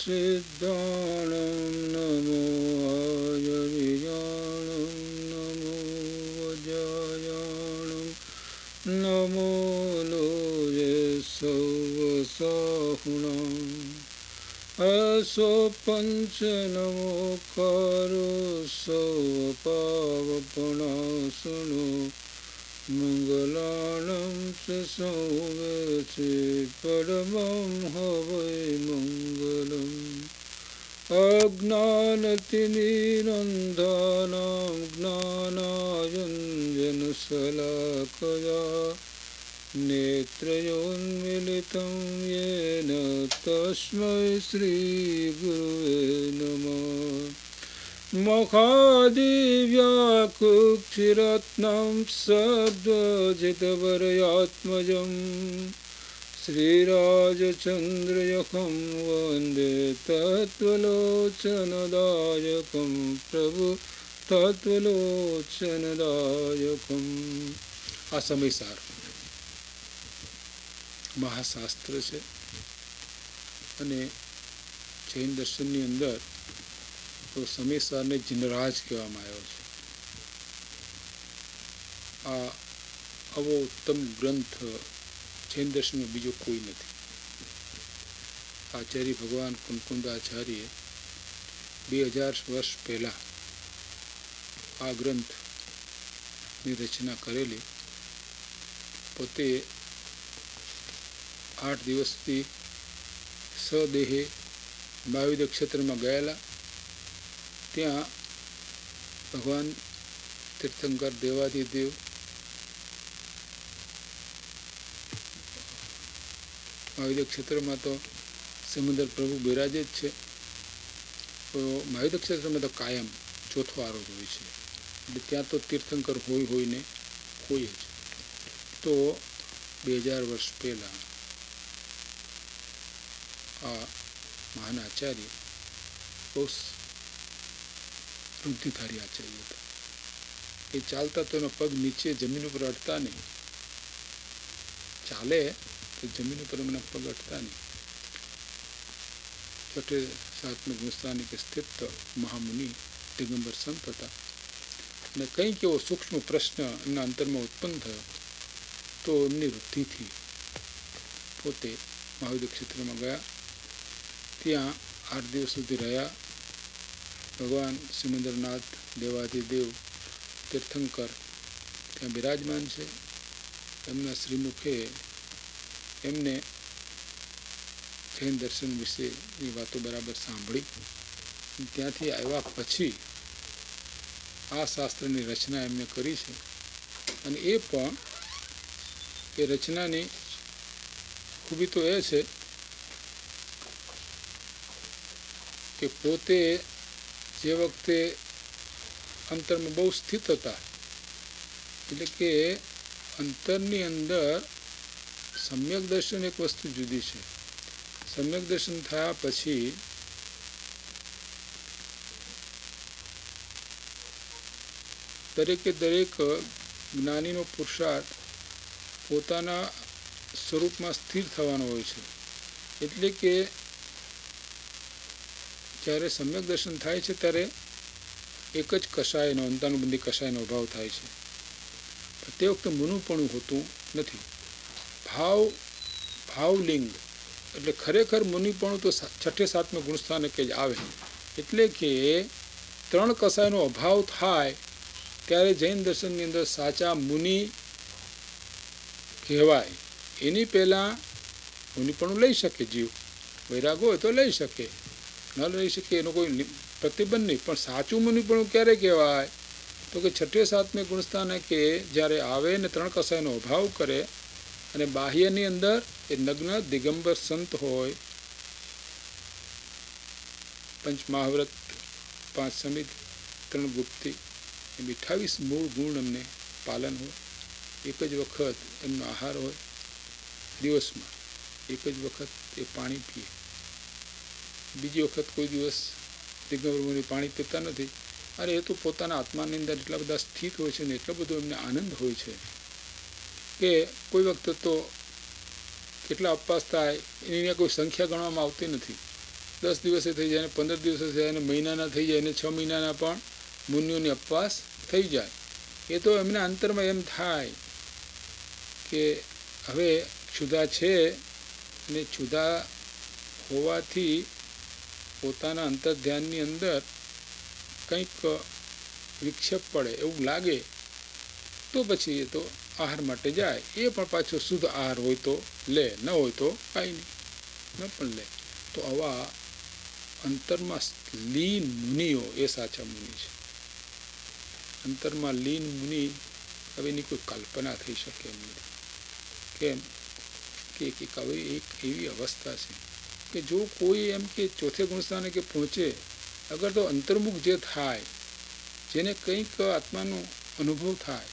सिद्धाणं नमो आयर्याणं नमो वज्रायाणं नमो लोये सवसाहुणम् असो पंच नमो कारो सवपावपणासुनो मंगलानं च संवेचे परमं हवै मंगलम् अज्ञानतिमिरन्धानां ज्ञानाञ्जनशलाकया नेत्रयोन्मीलितं येन तस्मै श्रीगुरुवे नमः महादिव्याकुक्षिरत्नं सद्वजितवरयात्मजं श्रीराजचन्द्रयकं वन्दे तत्त्वलोचनदायकं प्रभु तत्त्वलोचनदायकम्। આ સમયસાર મહાશાસ્ત્ર છે અને જૈન દર્શનની અંદર તો સમયસારને જિનરાજ કહેવામાં આવ્યો છે. આ આવો ઉત્તમ ગ્રંથ જૈન દર્શનમાં બીજો કોઈ નથી. આચાર્ય ભગવાન કુંકુંદાચાર્યે 2000 વર્ષ પહેલાં આ ગ્રંથની રચના કરેલી. પોતે 8 દિવસથી સદેહે મહાવિદ્ય ક્ષેત્રમાં ગયેલા. ત્યાં ભગવાન તીર્થંકર દેવાધિદેવ મહાવિદ્ય ક્ષેત્રમાં તો સિમંદર પ્રભુ બિરાજે જ છે. તો મહાવિદ્ય ક્ષેત્રમાં તો કાયમ ચોથો આરોધ હોય છે, એટલે ત્યાં તો તીર્થંકર હોય ને હોય જ. તો 2000 વર્ષ પહેલાં આ મહાન આચાર્ય બહુ વૃદ્ધિધારી આચાર્ય હતા. એ ચાલતા તો એનો પગ નીચે જમીન ઉપર અડતા નહીં, ચાલે તો જમીન ઉપર એમના પગ અડતા નહીં. છઠ્ઠે સાતમે ગુણસ્થાનિક સ્થિત મહામુનિ દિગંબર સંત હતા. અને કંઈક એવો સૂક્ષ્મ પ્રશ્ન એમના અંતરમાં ઉત્પન્ન થયો તો એમની વૃદ્ધિથી પોતે મહાવિદ્ય ક્ષેત્રમાં ગયા. ત્યાં 8 દિવસ સુધી રહ્યા. ભગવાન સિમંદરનાથ દેવાધિદેવ તીર્થંકર ત્યાં બિરાજમાન છે. એમના શ્રીમુખે એમને જૈન દર્શન વિશેની વાતો બરાબર સાંભળી. ત્યાંથી આવ્યા પછી આ શાસ્ત્રની રચના એમને કરી છે. અને એ પણ એ રચનાની ખૂબી તો એ છે કે પોતે જે વખતે અંતરમાં બહુ સ્થિત હતા, એટલે કે અંતરની અંદર સમ્યક દર્શન એક વસ્તુ જુદી છે. સમ્યક દર્શન થયા પછી દરેકે દરેક જ્ઞાનીનો પુરુષાર્થ પોતાના સ્વરૂપમાં સ્થિર થવાનો હોય છે. એટલે કે જ્યારે સમ્યક દર્શન થાય છે ત્યારે એક જ કષાયનો અંતાનુબંધી કષાયનો અભાવ થાય છે. તે વખતે મુનુપણું હોતું નથી. ભાવલિંગ એટલે ખરેખર મુનિપણું તો છઠ્ઠે સાતમે ગુણસ્થાનકે જ આવે. એટલે કે 3 કષાયનો અભાવ થાય ત્યારે જૈન દર્શનની અંદર સાચા મુનિ કહેવાય. એની પહેલાં મુનિપણું લઈ શકે જીવ, વૈરાગ હોય તો લઈ શકે, ન લઈ શકે એનો કોઈ પ્રતિબંધ નહીં. પણ સાચું મુનિપણું ક્યારે કહેવાય તો કે છઠ્ઠે સાતમે ગુણસ્થાનકે જ્યારે આવે ને 3 કષાયનો અભાવ કરે અને બાહ્યની અંદર એ નગ્ન દિગંબર સંત હોય, પંચમહાવ્રત 5 સમિત 3 ગુપ્તી એમ 28 મૂળ ગુણ એમને પાલન હોય. એક જ વખત એમનો આહાર હોય, દિવસમાં એક જ વખત એ પાણી પીએ. બીજી વખત કોઈ દિવસ દિગંબર મુનિ પાણી પીતા નથી. અરે એ તો પોતાના આત્માની અંદર એટલા બધા સ્થિત હોય છે ને એટલો બધો એમને આનંદ હોય છે કે કોઈ વખતે તો કેટલા ઉપવાસ થાય એની કોઈ સંખ્યા ગણવામાં આવતી નથી. 10 દિવસે થઈ જાય, 15 દિવસે થઈ જાય, મહિનાના થઈ જાય, અને 6 મહિનાના પણ મુનિઓની અપવાસ થઈ જાય. એ તો એમના અંતરમાં એમ થાય કે હવે ક્ષુધા છે, અને ક્ષુધા હોવાથી પોતાના અંતર્ધ્યાનની અંદર કંઈક વિક્ષેપ પડે એવું લાગે તો પછી એ તો આહાર માટે જાય. એ પણ પાછો શુદ્ધ આહાર હોય તો લે, ન હોય તો કાંઈ નહીં, ન પણ લે. તો આવા અંતરમાં લીન મુનિઓ એ સાચા મુનિ છે. અંતરમાં લીન મુનિ, હવે એની કોઈ કલ્પના થઈ શકે એમ નથી. કેમ કે એક એવી અવસ્થા છે કે જો કોઈ એમ કે ચોથે ગુણસ્થાને કે પહોંચે, અગર તો અંતર્મુખ જે થાય, જેને કંઈક આત્માનો અનુભવ થાય,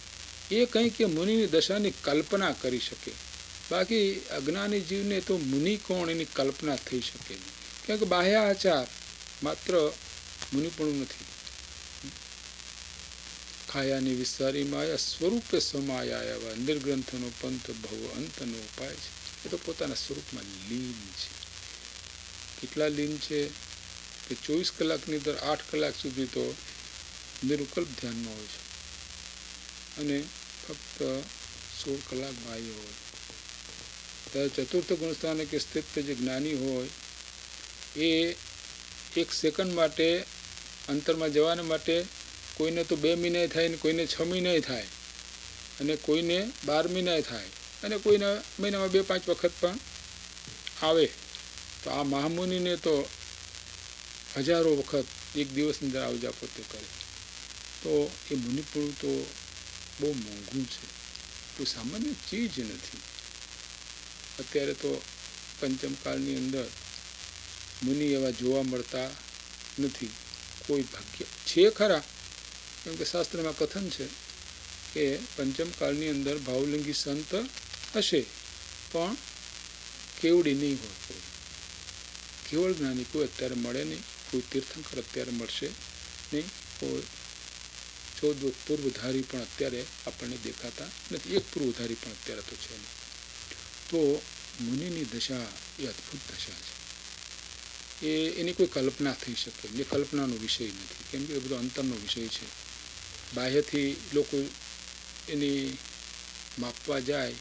એ કંઈક એ મુનિની દશાની કલ્પના કરી શકે. બાકી અજ્ઞાની જીવને તો મુનિ કોણ એની કલ્પના થઈ શકે નહીં. કેમ કે બાહ્ય આચાર માત્ર મુનિપણું નથી. ખાયાની વિસ્તારી માયા સ્વરૂપે સમાયા એવા નિર્ગ્રંથનો પંથ ભવ અંતનો ઉપાય છે. એ તો પોતાના સ્વરૂપમાં લીન છે. કેટલા લીન છે કે 24 કલાકની અંદર 8 કલાક સુધી તો નિરુકલ્પ ધ્યાનમાં હોય છે, અને ફક્ત 16 કલાક બાહ્ય હોય. ત્યારે ચતુર્થ ગુણસ્થાને કે સ્થિત જે જ્ઞાની હોય એ 1 સેકન્ડ માટે અંતરમાં જવાને માટે કોઈને તો 2 મહિનાએ થાય, ને કોઈને 6 મહિનાએ થાય, અને કોઈને 12 મહિનાએ થાય, અને કોઈના મહિનામાં 2-5 વખત પણ આવે. તો આ મહામુનિને તો હજારો વખત એક દિવસની અંદર આવજા પોતે કરે. તો એ મુનિપણું તો બહુ મોંઘું છે, કોઈ સામાન્ય ચીજ નથી. અત્યારે તો પંચમકાળની અંદર મુનિ એવા જોવા મળતા નથી. કોઈ ભાગ્ય છે ખરા, કેમ કે શાસ્ત્રમાં કથન છે કે પંચમકાળની અંદર ભાવલિંગી સંત હશે, પણ કેવડી નહીં હોય. કોઈ કેવળ જ્ઞાની કોઈ અત્યારે મળે નહીં. કોઈ તીર્થંકર અત્યારે મળશે નહીં. કોઈ 14 પૂર્વધારી પણ અત્યારે આપણને દેખાતા નથી. એક પૂર્વધારી પણ અત્યારે તો છે નહીં. તો મુનિની દશા એ અદ્ભુત દશા છે. એની કોઈ કલ્પના થઈ શકે, એ કલ્પનાનો વિષય નથી. કેમ કે એ બધો અંતરનો વિષય છે. બાહ્યથી લોકો એની માપવા જાય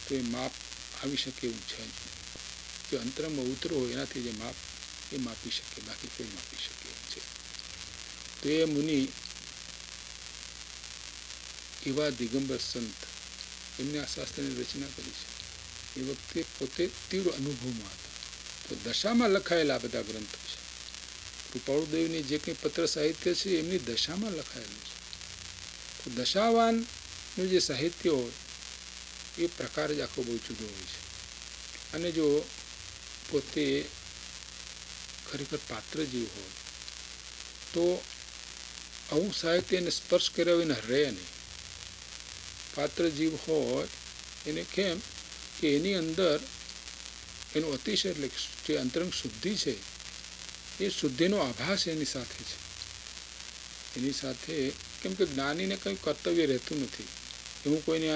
તો એ માપ આવી શકે એવું છે જ નહીં. જે અંતરમાં ઉતરો હોય એનાથી જે માપ એ માપી શકે, બાકી કોઈ માપી શકે એમ છે. તો એ મુનિ એવા દિગંબર સંત, એમને આ શાસ્ત્રની રચના કરી છે. એ વખતે પોતે તીવ્ર અનુભવમાં હતા. તો દશામાં લખાયેલા બધા ગ્રંથો છે. કૃપાળુદેવની જે કંઈ પત્ર સાહિત્ય છે એમની દશામાં લખાયેલું છે. તો દશાવાનનું જે સાહિત્ય હોય એ પ્રકાર જ આખો બહુ જુદો હોય છે. અને જો પોતે ખરેખર પાત્ર જીવ હોય તો આવું સાહિત્યને સ્પર્શ કર્યા વિના રહે નહીં. પાત્ર જીવ હોય એને કેમ કે એની અંદર એનું અતિશય એટલે જે અંતરંગ શુદ્ધિ છે એ શુદ્ધિનો આભાસ એની સાથે છે. એની સાથે કેમ કે જ્ઞાનીને કંઈ કર્તવ્ય રહેતું નથી કે હું કોઈને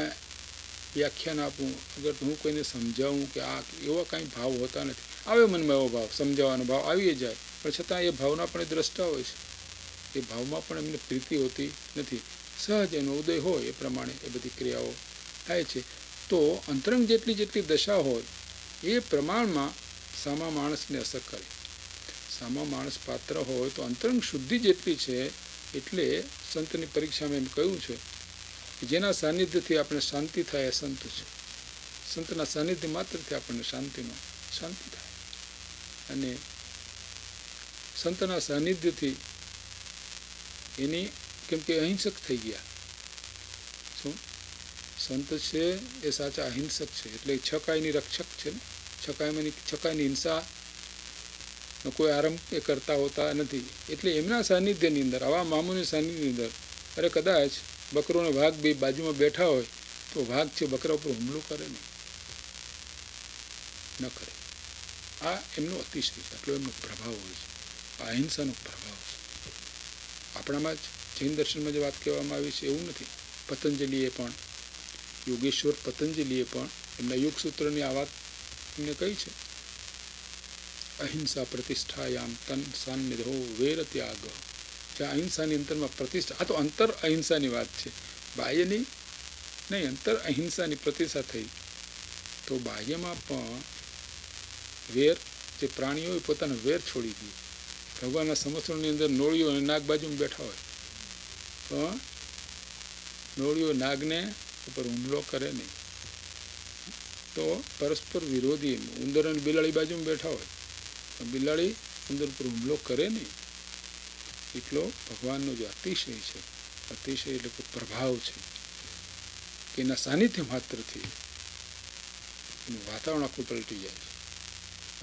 વ્યાખ્યાન આપું, અગર હું કોઈને સમજાવું કે આ એવા કાંઈ ભાવ હોતા નથી. આવે મનમાં એવો ભાવ, સમજાવવાનો ભાવ આવી જાય, પણ છતાં એ ભાવના પણ એ દ્રષ્ટા હોય છે. એ ભાવમાં પણ એમને પ્રીતિ હોતી નથી. સહજ એનો ઉદય હોય એ પ્રમાણે એ બધી ક્રિયાઓ થાય છે. તો અંતરંગ જેટલી દશા હોય એ પ્રમાણમાં સામા માણસને અસર કરે. સામા માણસ પાત્ર હોય તો અંતરંગ શુદ્ધિ જેટલી છે એટલે સંતની પરીક્ષામાં એમ કહ્યું છે કે જેના સાનિધ્યથી આપણે શાંતિ થાય એ સંત છે. સંતના સાનિધ્ય માત્રથી આપણને શાંતિ થાય. અને સંતના સાનિધ્યથી એની કેમ કે અહિંસક થઈ ગયા. શું સંત છે એ સાચા અહિંસક છે, એટલે છકાઈની રક્ષક છે ને. છકાઈની હિંસાનો કોઈ આરંભ એ કરતા હોતા નથી. એટલે એમના સાનિધ્યની અંદર, આવા મામુની સાનિધ્યની અંદર, અરે કદાચ બકરોનો વાઘ બે બાજુમાં બેઠા હોય તો વાઘ છે બકરા ઉપર હુમલો કરે નહીં, ન કરે. આ એમનો અતિશય છે, આટલો એમનો પ્રભાવ હોય છે. આ અહિંસાનો પ્રભાવ છે. આપણામાં જ જૈન દર્શનમાં જે વાત કહેવામાં આવી છે એવું નથી. પતંજલિએ પણ, યોગેશ્વર પતંજલિએ પણ એમના યોગસૂત્રની આ વાત એમને કહી છે અહિંસા પ્રતિષ્ઠાયામ તન સાન્નિધો વેર ત્યાગ. જ્યાં અહિંસાની અંતરમાં પ્રતિષ્ઠા, આ તો અંતર અહિંસાની વાત છે, બાહ્યની નહીં. અંતર અહિંસાની પ્રતિષ્ઠા થઈ તો બાહ્યમાં પણ વેર, જે પ્રાણીઓ પોતાનો વેર છોડી દે. ભગવાનના સમસ્તની અંદર નોળીઓ અને નાગ બાજુમાં બેઠા હોય પણ નોળીઓ નાગને ઉપર હુમલો કરે નહીં. તો પરસ્પર વિરોધી, ઉંદર અને બિલાડી બાજુમાં બેઠા હોય પણ બિલાડી ઉંદર ઉપર હુમલો કરે નહીં. એટલો ભગવાનનો જે અતિશય છે, અતિશય એટલે કે પ્રભાવ છે, કે એના સાનિધ્ય માત્રથી એનું વાતાવરણ આખું પલટી જાય છે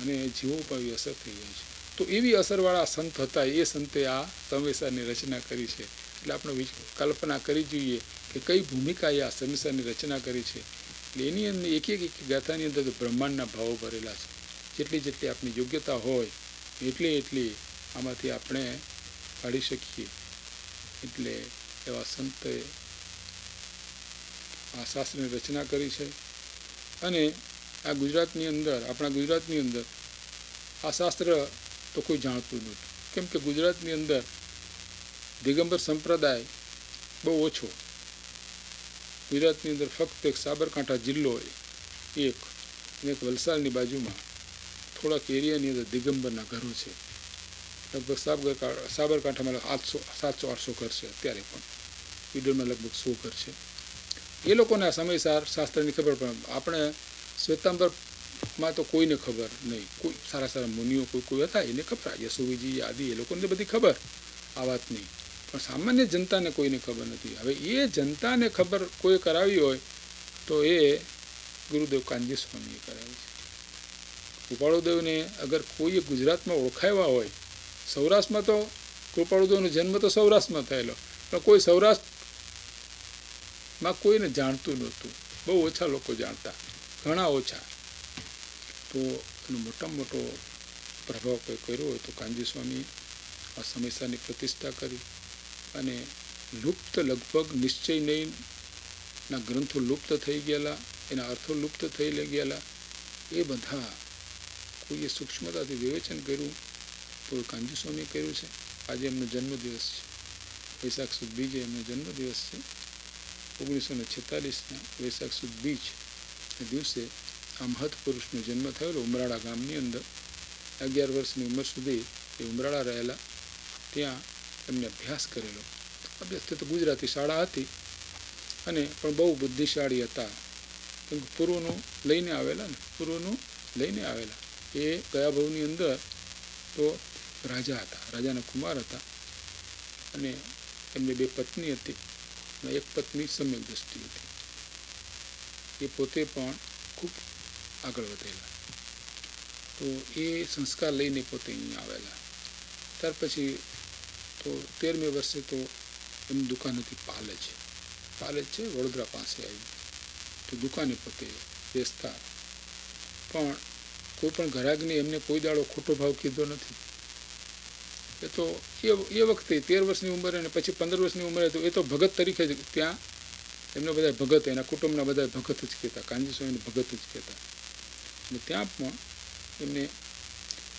અને જીવો પર એવી અસર થઈ જાય છે. તો એવી અસરવાળા સંત હતા. એ સંતે આ સંવેશાની રચના કરી છે. એટલે આપણે કલ્પના કરી જોઈએ કે કઈ ભૂમિકાએ આ સંવેશાની રચના કરી છે. એટલે એની અંદર એક એક ગાથાની અંદર બ્રહ્માંડના ભાવો ભરેલા છે. જેટલી જેટલી આપણી યોગ્યતા હોય એટલી આમાંથી આપણે કાઢી શકીએ. એટલે એવા સંતે આ શાસ્ત્રની રચના કરી છે. અને આ ગુજરાતની અંદર, આપણા ગુજરાતની અંદર આ શાસ્ત્ર તો કોઈ જાણતું નહોતું. કેમ કે ગુજરાતની અંદર દિગંબર સંપ્રદાય બહુ ઓછો. ગુજરાતની અંદર ફક્ત એક સાબરકાંઠા જિલ્લો, એક વલસાડની બાજુમાં થોડાક એરિયાની અંદર દિગંબરના ઘરો છે. લગભગ સાબરકાંઠામાં 700-800 ઘર છે અત્યારે પણ. ઈડરમાં લગભગ 100 ઘર છે. એ લોકોને આ સમયસાર શાસ્ત્રની ખબર પણ આપણે શ્વેતાંબરમાં તો કોઈને ખબર નહીં. કોઈ સારા મુનિઓ કોઈ હતા એને ખબર, યશોવીજી આદિ એ લોકોને બધી ખબર આ વાતની, પણ સામાન્ય જનતાને કોઈને ખબર નથી. હવે એ જનતાને ખબર કોઈ કરાવી હોય તો એ ગુરુદેવ કાનજી સ્વામીએ કરાવી છે. કૃપાળુદેવને અગર કોઈએ ગુજરાતમાં ઓળખાવ્યા હોય, સૌરાષ્ટ્રમાં તો કૃપાળુદેવનો જન્મ તો સૌરાષ્ટ્રમાં થયેલો, પણ કોઈ સૌરાષ્ટ્રમાં કોઈને જાણતું નહોતું. બહુ ઓછા લોકો જાણતા, ઘણા ઓછા. તો એનો મોટામાં મોટો પ્રભાવ કોઈ કર્યો હોય તો કાનજી સ્વામી આ સમયસાની પ્રતિષ્ઠા કરી. અને લુપ્ત, લગભગ નિશ્ચય નહીંના ગ્રંથો લુપ્ત થઈ ગયેલા, એના અર્થો લુપ્ત થઈ ગયેલા, એ બધા કોઈએ સૂક્ષ્મતાથી વિવેચન કર્યું તો કાનજી સ્વામીએ કર્યું છે. આજે એમનો જન્મદિવસ છે, વૈશાખ સુદ બીજે એમનો જન્મદિવસ છે. 1946ના વૈશાખ સુદ બીજ દિવસે આ મહત્પુરુષનો જન્મ થયેલો ઉમરાળા ગામની અંદર. 11 વર્ષની ઉંમર સુધી એ ઉમરાળા રહેલા. ત્યાં એમને અભ્યાસ કરેલો. અભ્યાસ તો ગુજરાતી શાળા હતી અને પણ બહુ બુદ્ધિશાળી હતા. કેમ કે પૂર્વનું લઈને આવેલા. એ ગયા ભવની અંદર તો રાજા હતા, રાજાના કુમાર હતા. અને એમને 2 પત્ની હતી અને એક પત્ની સમ્યક દ્રષ્ટિ હતી. એ પોતે પણ ખૂબ આગળ વધેલા. તો એ સંસ્કાર લઈને પોતે અહીંયા આવેલા. ત્યાર પછી તો 13મે વર્ષે તો એમની દુકાન હતી પાલેજ છે, વડોદરા પાસે આવી. તો દુકાને પોતે બેસતા, પણ કોઈ પણ ગ્રાહકને એમને કોઈ દાડો ખોટો ભાવ કીધો નથી. એ તો એ વખતે 13 વર્ષની ઉંમરે અને પછી 15 વર્ષની ઉંમરે તો એ તો ભગત તરીકે જ ત્યાં એમના બધા ભગત, એના કુટુંબના બધા ભગત જ કહેતા, કાનજી સ્વામીને ભગત જ કહેતા. અને ત્યાં પણ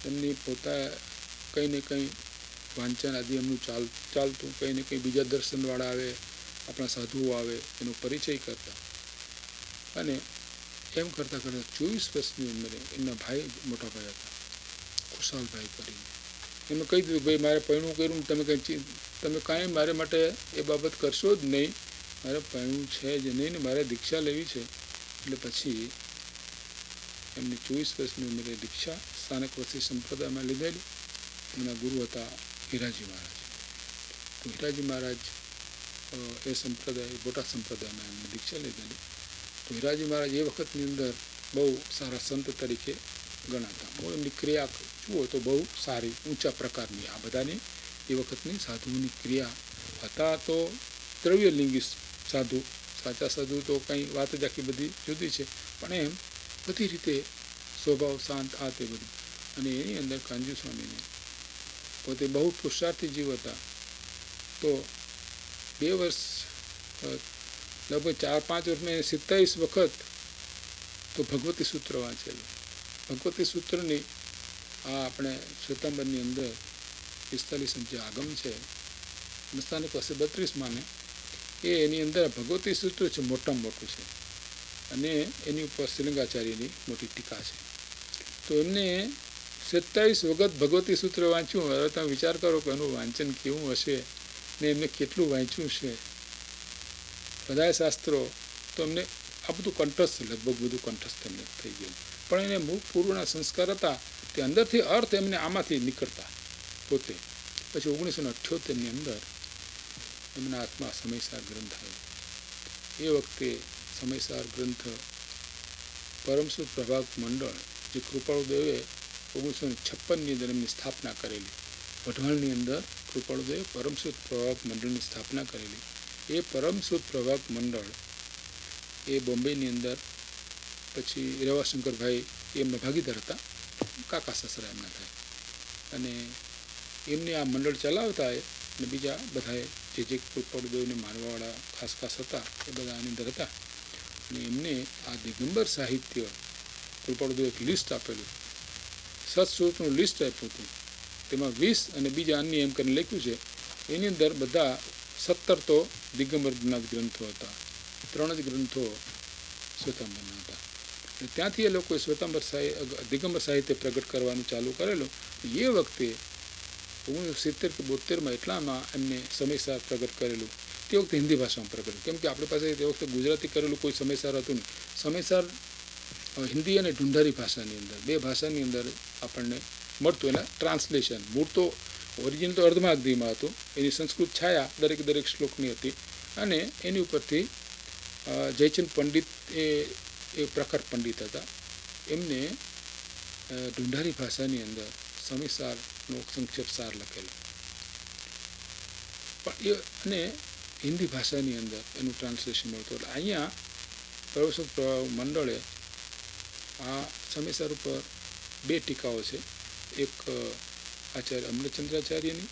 એમની પોતા કંઈ ને કંઈ વાંચન આદિ એમનું ચાલતું, કંઈ ને કંઈ બીજા દર્શનવાળા આવે, આપણા સાધુઓ આવે, એનો પરિચય કરતા. અને એમ કરતાં 24 વર્ષની ઉંમરે એમના ભાઈ, મોટા ભાઈ હતા ખુશાલભાઈ કરીને, એમને કહી દીધું ભાઈ મારે પૈણું કર્યું, તમે કાંઈ મારે માટે એ બાબત કરશો જ નહીં, મારે પૈણું છે જ નહીં ને મારે દીક્ષા લેવી છે. એટલે પછી એમની 24 વર્ષની ઉંમરે દીક્ષા સ્થાનક વસ્તી સંપ્રદાયમાં લીધેલી. એમના ગુરુ હતા હીરાજી મહારાજ. તો હીરાજી મહારાજ એ સંપ્રદાય, બોટાદ સંપ્રદાયમાં એમને દીક્ષા લીધેલી. તો હીરાજી મહારાજ એ વખતની અંદર બહુ સારા સંત તરીકે ગણાતા. એમની ક્રિયા જુઓ તો બહુ સારી, ઊંચા પ્રકારની. આ બધાની એ વખતની સાધુઓની ક્રિયા હતા તો દ્રવ્યલિંગી સાધુ, સાચા સાધુ તો કંઈ વાત જ આખી બધી જુદી છે, પણ એમ બધી રીતે સ્વભાવ શાંત, આ તે બધું. અને એની અંદર કાનજી સ્વામીને પોતે બહુ પુરુષાર્થી જીવ હતા. તો 2 વર્ષ, લગભગ 4-5 વર્ષ મેં 27 વખત તો ભગવતી સૂત્ર વાંચેલું. ભગવતી સૂત્રની આ આપણે શ્વેતાંબરની અંદર 45 જે આગમ છે સ્થાનિક પાસે 32 માને એની અંદર ભગવતી સૂત્ર છે, મોટામાં મોટું છે, અને એની ઉપર શ્રીલિંગાચાર્યની મોટી ટીકા છે. તો એમને 27 વખત ભગવતી સૂત્ર વાંચ્યું. હવે તમે વિચાર કરો કે એનું વાંચન કેવું હશે ને એમને કેટલું વાંચ્યું છે બધા શાસ્ત્રો. તો એમને આ બધું કંઠસ્થ, લગભગ બધું કંઠસ્થ એમને થઈ ગયું. પણ એને મૂળ પૂર્વના સંસ્કાર હતા તે અંદરથી અર્થ એમને આમાંથી નીકળતા પોતે. પછી 1978ની અંદર એમના હાથમાં સમયસાર ગ્રંથ આવ્યો. એ વખતે સમયસાર ગ્રંથ પરમસુત પ્રભાગ મંડળ જે કૃપાળુદેવે 1956ની અંદર એમની સ્થાપના કરેલી, વઢવાણની અંદર કૃપાળુદેવે પરમસુત પ્રભાગ મંડળની સ્થાપના કરેલી. એ પરમસુત પ્રભાગ મંડળ એ બોમ્બેની અંદર પછી રેવાશંકરભાઈ એમના ભાગીદાર હતા, કાકા સસરા એમના થાય. અને એમને આ મંડળ ચલાવતા અને બીજા બધાએ જે કૃપાળુદેવને માનવાવાળા ખાસ હતા એ બધા આની અંદર હતા. અને એમને આ દિગંબર સાહિત્ય કૃપાળુદેવે એક લિસ્ટ આપેલું, સત્સુરતનું લિસ્ટ આપ્યું હતું. તેમાં 20 અને બીજા અન્ય એમ કરીને લખ્યું છે. એની અંદર બધા 17 તો દિગંબરના ગ્રંથો હતા, 3 જ ગ્રંથો શ્વેતાંબરના હતા. અને ત્યાંથી એ લોકોએ દિગંબર સાહિત્ય પ્રગટ કરવાનું ચાલુ કરેલું. એ વખતે 1970 કે 72માં એટલામાં એમને સમયસાર પ્રગટ કરેલું. તે વખતે હિન્દી ભાષામાં પ્રગટ, કેમ કે આપણી પાસે તે વખતે ગુજરાતી કરેલું કોઈ સમયસાર હતું નહીં. સમયસાર હિન્દી અને ઢુંઢારી ભાષાની અંદર, 2 ભાષાની અંદર આપણને મળતું. એના ટ્રાન્સલેશન, મૂળ તો ઓરિજિનલ તો અર્ધમાગધીમાં હતું, એની સંસ્કૃત છાયા દરેક શ્લોકની હતી. અને એની ઉપરથી જયચંદ પંડિત એ પ્રખર પંડિત હતા. એમને ઢુંઢારી ભાષાની અંદર સમયસારનો સંક્ષેપ સાર લખેલો. પણ એ અને હિન્દી ભાષાની અંદર એનું ટ્રાન્સલેશન મળતું. એટલે અહીંયા પરમસુત પ્રભાગ મંડળે આ સમયસાર ઉપર 2 ટીકાઓ છે. એક આચાર્ય અમૃતચંદ્રાચાર્યની,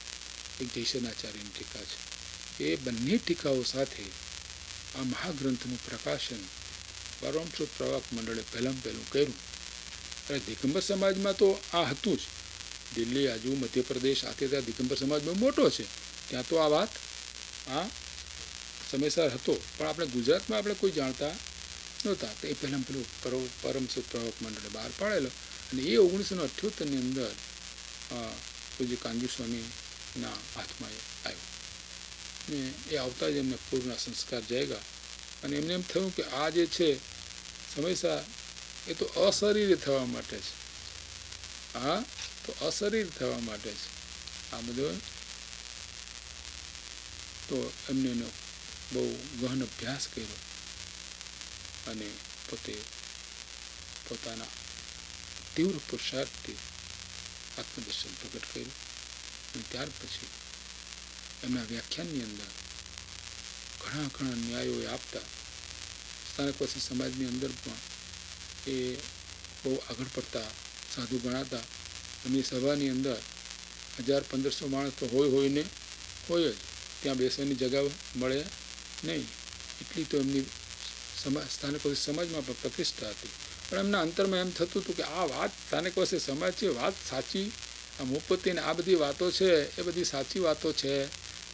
એક જયસનાચાર્યની ટીકા છે. એ બંને ટીકાઓ સાથે આ મહાગ્રંથનું પ્રકાશન પરમસુત પ્રભાગ મંડળે પહેલું કર્યું. અને દિગંબર સમાજમાં તો આ હતું જ. દિલ્હી આજુ મધ્યપ્રદેશ આતે ત્યાં દિગંબર સમાજમાં મોટો છે, ત્યાં તો આ વાત આ સમયસાર હતો. પણ આપણે ગુજરાતમાં આપણે કોઈ જાણતા નહોતા. તો એ પહેલાં પરમસુત પ્રભાગ મંડળે બહાર પાડેલો. અને એ 1978ની અંદર પૂજ્ય કાનજી સ્વામીના હાથમાં આવ્યો. ને એ આવતા જ એમને પૂર્વના સંસ્કાર જાગ્યા. અને એમને એમ થયું કે આ જે છે સમયસાર એ તો અશરીરી થવા માટે છે. આ તો અશરીર થવા માટે છે આ બધો. તો એમને એનો બહુ ગહન અભ્યાસ કર્યો અને પોતે પોતાના તીવ્ર પુરુષાર્થથી આત્મદર્શન પ્રગટ કર્યું. અને ત્યાર પછી એમના વ્યાખ્યાનની અંદર ઘણા ન્યાયો એ આપતા. સ્થાનકવાસી સમાજની અંદર પણ એ બહુ આગળ પડતા સાધુ ગણાતા. એમની સભાની અંદર 1000-1500 માણસ તો હોય જ, ત્યાં બેસવાની જગા મળે નહીં, એટલી તો એમની સ્થાનકવાસી સમાજમાં પણ પ્રતિષ્ઠા હતી. પણ એમના અંતરમાં એમ થતું હતું કે આ વાત સ્થાનકવાસી સમાજ છે, વાત સાચી, આ મુપત્તિને આ બધી વાતો છે એ બધી સાચી વાતો છે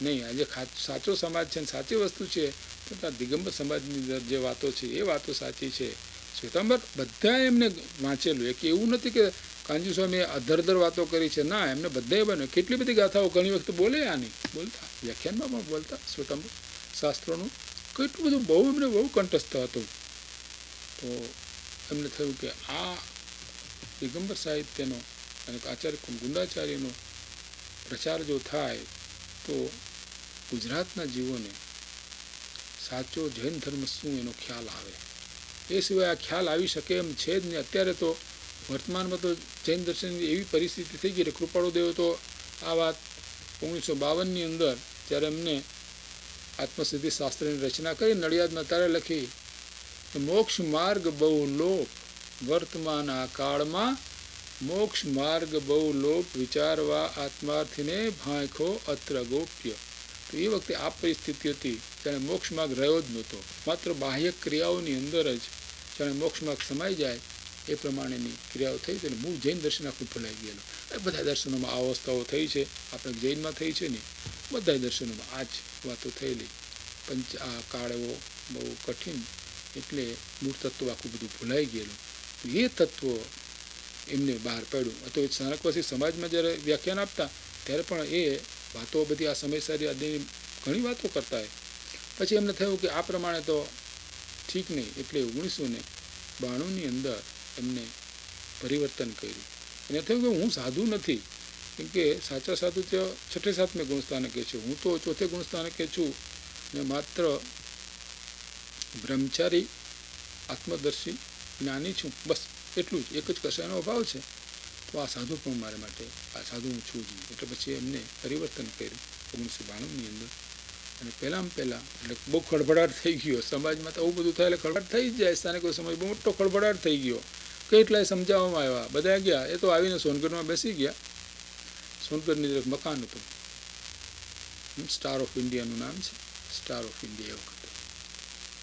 નહીં. આજે સાચો સમાજ છે ને સાચી વસ્તુ છે તો આ દિગંબર સમાજની અંદર જે વાતો છે એ વાતો સાચી છે. શ્વેતાંબર બધા એમને વાંચેલું. એક એવું નથી કે કાનજી સ્વામીએ અધર વાતો કરી છે, ના, એમને બધાએ બને કેટલી બધી ગાથાઓ ઘણી વખત બોલે, આની બોલતા વ્યાખ્યાનમાં પણ બોલતા શ્વેતાંબર શાસ્ત્રોનું કેટલું બધું બહુ એમને બહુ કંઠસ્થ હતું. તો એમને થયું કે આ દિગંબર સાહિત્યનો અને આચાર્ય ગુંદાચાર્યનો પ્રચાર જો થાય તો ગુજરાતના જીવોને સાચો જૈન ધર્મ શું એનો ખ્યાલ આવે. એ સિવાય આ ખ્યાલ આવી શકે એમ છે જ નહીં. અત્યારે તો વર્તમાનમાં તો જૈન દર્શનની એવી પરિસ્થિતિ થઈ ગઈ. કૃપાળુદેવ તો આ વાત 1952ની અંદર જ્યારે એમને આત્મસિદ્ધિ શાસ્ત્રની રચના કરી નડિયાદમાં ત્યારે લખી, મોક્ષ માર્ગ બહુ લોપ વર્તમાન આ કાળમાં, મોક્ષ માર્ગ બહુ લોપ વિચારવા આત્માર્થીને ભાંખો અત્ર ગોપ્ય. તો એ વખતે આ પરિસ્થિતિ હતી, જાણે મોક્ષ માર્ગ રહ્યો જ નહોતો. માત્ર બાહ્ય ક્રિયાઓની અંદર જ જાણે મોક્ષ માર્ગ સમાઈ જાય એ પ્રમાણેની ક્રિયાઓ થઈ હતી. મૂળ જૈન દર્શન આખું ભૂલાઈ ગયેલું. એ બધા દર્શનોમાં આ અવસ્થાઓ થઈ છે, આપણે જૈનમાં થઈ છે ને બધા દર્શનોમાં આ જ વાતો થયેલી. આ કાળ એવો બહુ કઠિન, એટલે મૂળ તત્વ આખું બધું ભૂલાઈ ગયેલું. એ તત્વ એમને બહાર પાડ્યું. તો સ્થાનકવાસી સમાજમાં જ્યારે વ્યાખ્યાન આપતા ત્યારે પણ એ વાતો બધી આ સમયસારી આદિની ઘણી વાતો કરતા. પછી એમને થયું કે આ પ્રમાણે તો ઠીક નહીં, એટલે 1992ની અંદર એમને પરિવર્તન કર્યું. એને થયું કે હું સાધુ નથી, કેમ કે સાચા સાધુ તો 6ઠે 7મે ગુણસ્થાનકે છે, હું તો 4થે ગુણસ્થાનકે છું ને માત્ર બ્રહ્મચારી આત્મદર્શી જ્ઞાની છું, બસ એટલું જ, એક જ કશાયનો અભાવ છે. તો આ સાધુ પણ મારા માટે, આ સાધુ હું છું જ નહીં. એટલે પછી એમને પરિવર્તન કર્યું 1992ની અંદર. અને પહેલાં એટલે બહુ ખળભળાટ થઈ ગયો સમાજમાં. તો આવું બધું થાય એટલે ખળભળાટ થઈ જ જાય. સ્થાનિકો સમાજ બહુ મોટો ખળભળાટ થઈ ગયો. કેટલાય સમજાવવામાં આવ્યા, બધા ગયા. એ તો આવીને સોનગઢમાં બેસી ગયા. સોનગઢની અંદર એક મકાન હતું, સ્ટાર ઓફ ઇન્ડિયાનું નામ છે, સ્ટાર ઓફ ઇન્ડિયા એ વખતે.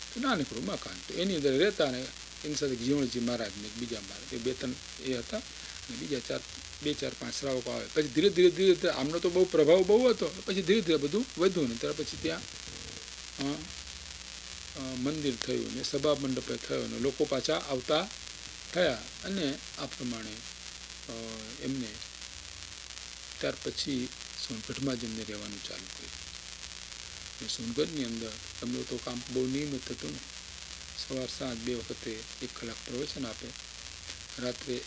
તો નાનકડું મકાન, તો એની અંદર રહેતા. ને એની સાથે જીવણજી મહારાજને બીજા મહારાજ, એ 2-3 એ હતા, અને બીજા 2-4-5 શ્રાવકો આવે. પછી ધીરે ધીરે આમનો તો બહુ પ્રભાવ બહુ હતો. પછી ધીરે ધીરે બધું વધ્યું. ને ત્યાર પછી ત્યાં મંદિર થયું ને સભા મંડપે થયો ને લોકો પાછા આવતા થયા. અને આ પ્રમાણે એમને ત્યાર પછી સોનગઢમાં જ એમને રહેવાનું ચાલુ કર્યું. સોનગઢની અંદર એમનું તો કામ બહુ નિયમિત હતું ને. સવાર સાંજ 2 વખતે 1 કલાક પ્રવચન આપે, રાત્રે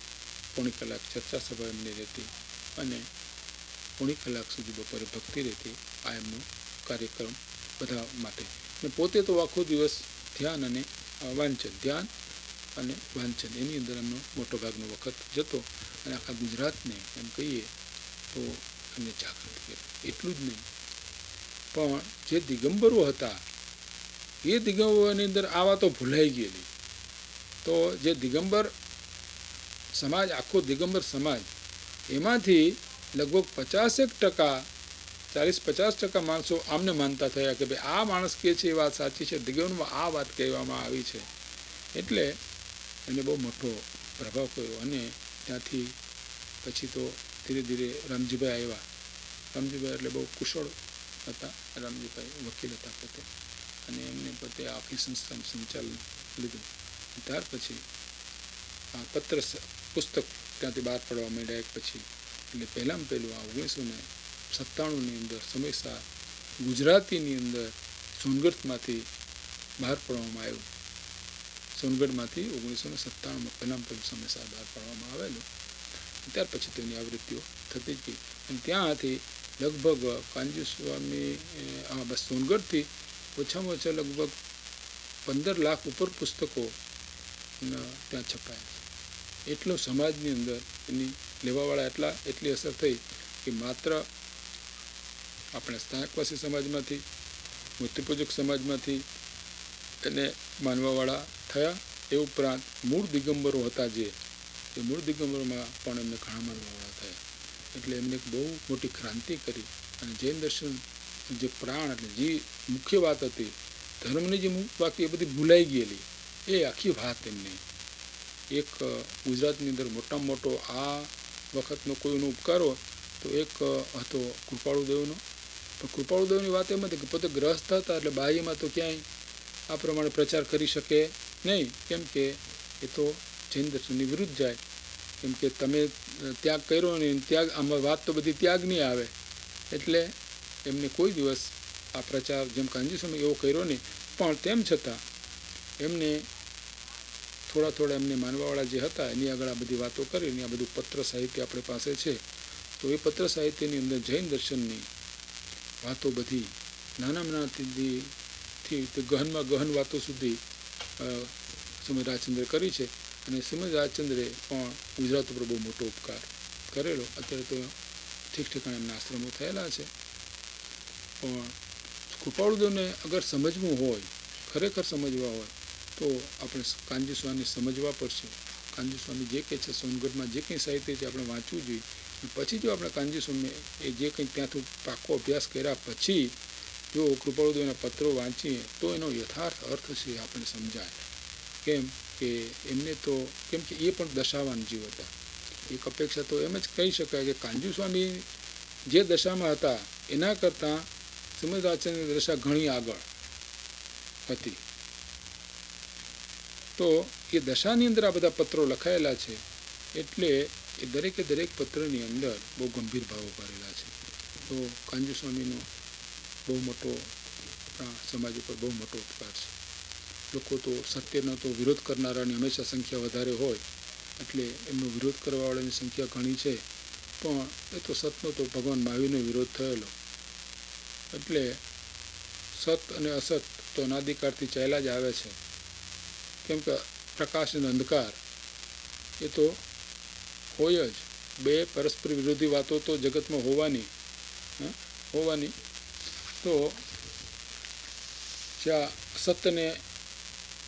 1.25 કલાક ચર્ચા સભા એમની રહેતી, અને 1.25 કલાક સુધી બપોરે ભક્તિ રહેતી. આ એમનો કાર્યક્રમ બધા માટે. ને પોતે તો આખો દિવસ ધ્યાન અને વાંચન એની અંદર એમનો મોટો ભાગનો વખત જતો. અને આખા ગુજરાતને એમ કહીએ તો એમને જાગૃત કર્યું. એટલું જ નહીં, પણ જે દિગંબરો હતા એ દિગંબરોની અંદર આ વાતો ભૂલાઈ ગયેલી. તો જે દિગંબર સમાજ, આખો દિગંબર સમાજ, એમાંથી લગભગ 50% 40-50% માણસો આમને માનતા થયા કે ભાઈ આ માણસ કહે છે એ વાત સાચી છે, દિગંબરમાં આ વાત કહેવામાં આવી છે. એટલે એને બહુ મોટો પ્રભાવ કર્યો. અને ત્યાંથી પછી તો ધીરે ધીરે રામજીભાઈ આવ્યા. રામજીભાઈ એટલે બહુ કુશળ હતા. રામજીભાઈ વકીલ હતા પોતે, અને એમને પોતે આખી સંસ્થાનું સંચાલન લીધું. ત્યાર પછી આ પુસ્તક ત્યાંથી બહાર પડવા માંડ્યા. એક પછી એટલે પહેલું આ 1997ની અંદર સમયસર ગુજરાતીની અંદર સોનગઢમાંથી બહાર પાડવામાં આવ્યું. સોનગઢમાંથી 1997માં પહેલું સમયસર બહાર પાડવામાં આવેલું. ત્યાર પછી તેની આવૃત્તિઓ થતી જ ગઈ. અને ત્યાંથી લગભગ કાનજી સ્વામી બસ સોનગઢથી ઓછામાં ઓછા લગભગ 15 લાખ ઉપર પુસ્તકો ત્યાં છપાયા. એટલો સમાજની અંદર એની લેવાવાળા એટલી અસર થઈ કે માત્ર આપણે સ્થાનકવાસી સમાજમાંથી, મૂર્તિપૂજક સમાજમાંથી એને માનવાવાળા થયા. એ ઉપરાંત મૂળ દિગંબરો હતા જે, એ મૂળ દિગંબરોમાં પણ એમને ઘણા માનવાવાળા થયા. એટલે એમને એક બહુ મોટી ક્રાંતિ કરી. અને જૈન દર્શન જે પ્રાણ, એટલે જે મુખ્ય વાત હતી ધર્મની, જે બાકી એ બધી ભૂલાઈ ગયેલી, એ આખી વાત એમને એક ગુજરાતની અંદર મોટામાં મોટો આ વખતનો કોઈનો ઉપકાર હોય તો એક હતો કૃપાળુદેવનો. પણ કૃપાળુદેવની વાત એમ હતી કે પોતે ગ્રસ્ત હતા, એટલે બાહ્યમાં તો ક્યાંય આ પ્રમાણે પ્રચાર કરી શકે નહીં, કેમ કે એ તો જૈન દર્શનની વિરુદ્ધ જાય. કેમ કે તમે ત્યાગ કર્યો નહીં, ત્યાગ આમાં વાત તો બધી ત્યાગની આવે. એટલે એમને કોઈ દિવસ આ પ્રચાર જેમ કાનજી સ્વામી એવો કર્યો નહીં. પણ તેમ છતાં એમને થોડા એમને માનવાવાળા જે હતા એની આગળ આ બધી વાતો કરીને આ બધું પત્ર સાહિત્ય આપણી પાસે છે. તો એ પત્ર સાહિત્યની અંદર જૈન દર્શનની વાતો બધી નાનામાં નાનાથી ગહનમાં ગહન વાતો સુધી શ્રીમદ રાજચંદ્રે કરી છે. અને શ્રીમદ રાજચંદ્રે પણ ગુજરાત ઉપર બહુ મોટો ઉપકાર કરેલો. અત્યારે તો ઠીક ઠેકાણે એમના આશ્રમો થયેલા છે. પણ કૃપાળુદેવને અગર સમજવું હોય, ખરેખર સમજવા હોય, તો આપણે કાનજી સ્વામી સમજવા પડશે. કાનજી સ્વામી જે કહે છે, સોનગઢમાં જે કંઈ સાહિત્ય છે આપણે વાંચવું જોઈએ. પછી જો આપણે કાનજી સ્વામી એ જે કંઈ ત્યાંથી પાકો અભ્યાસ કર્યા પછી જો કૃપાળુદેવના પત્રો વાંચીએ તો એનો યથાર્થ અર્થ છે આપણે સમજાય. કેમ કે એમને તો કેમ કે એ પણ દશાવાન જીવ હતા. એક અપેક્ષા તો એમ જ કહી શકાય કે કાંજુ સ્વામી જે દશામાં હતા એના કરતાં શ્રીમદ રાજચંદ્રની દશા ઘણી આગળ હતી. તો એ દશાની અંદર આ બધા પત્રો લખાયેલા છે એટલે એ દરેકે દરેક પત્રની અંદર બહુ ગંભીર ભાવો ભરેલા છે. તો કાંજુ સ્વામીનો બહુ મોટો સમાજ ઉપર બહુ મોટો ઉપકાર છે. લોકો તો સત્યનો તો વિરોધ કરનારાની હંમેશા સંખ્યા વધારે હોય એટલે એમનો વિરોધ કરવાવાળાની સંખ્યા ઘણી છે, પણ એ તો સતનો તો ભગવાન મહાવીરનો વિરોધ થયેલો. એટલે સત અને અસત તો અનાદિકાળથી ચાલ્યા જ આવે છે. કેમ કે પ્રકાશ અને અંધકાર એ તો હોય જ. બે પરસ્પર વિરોધી વાતો તો જગતમાં હોવાની. તો જ્યાં સત્યને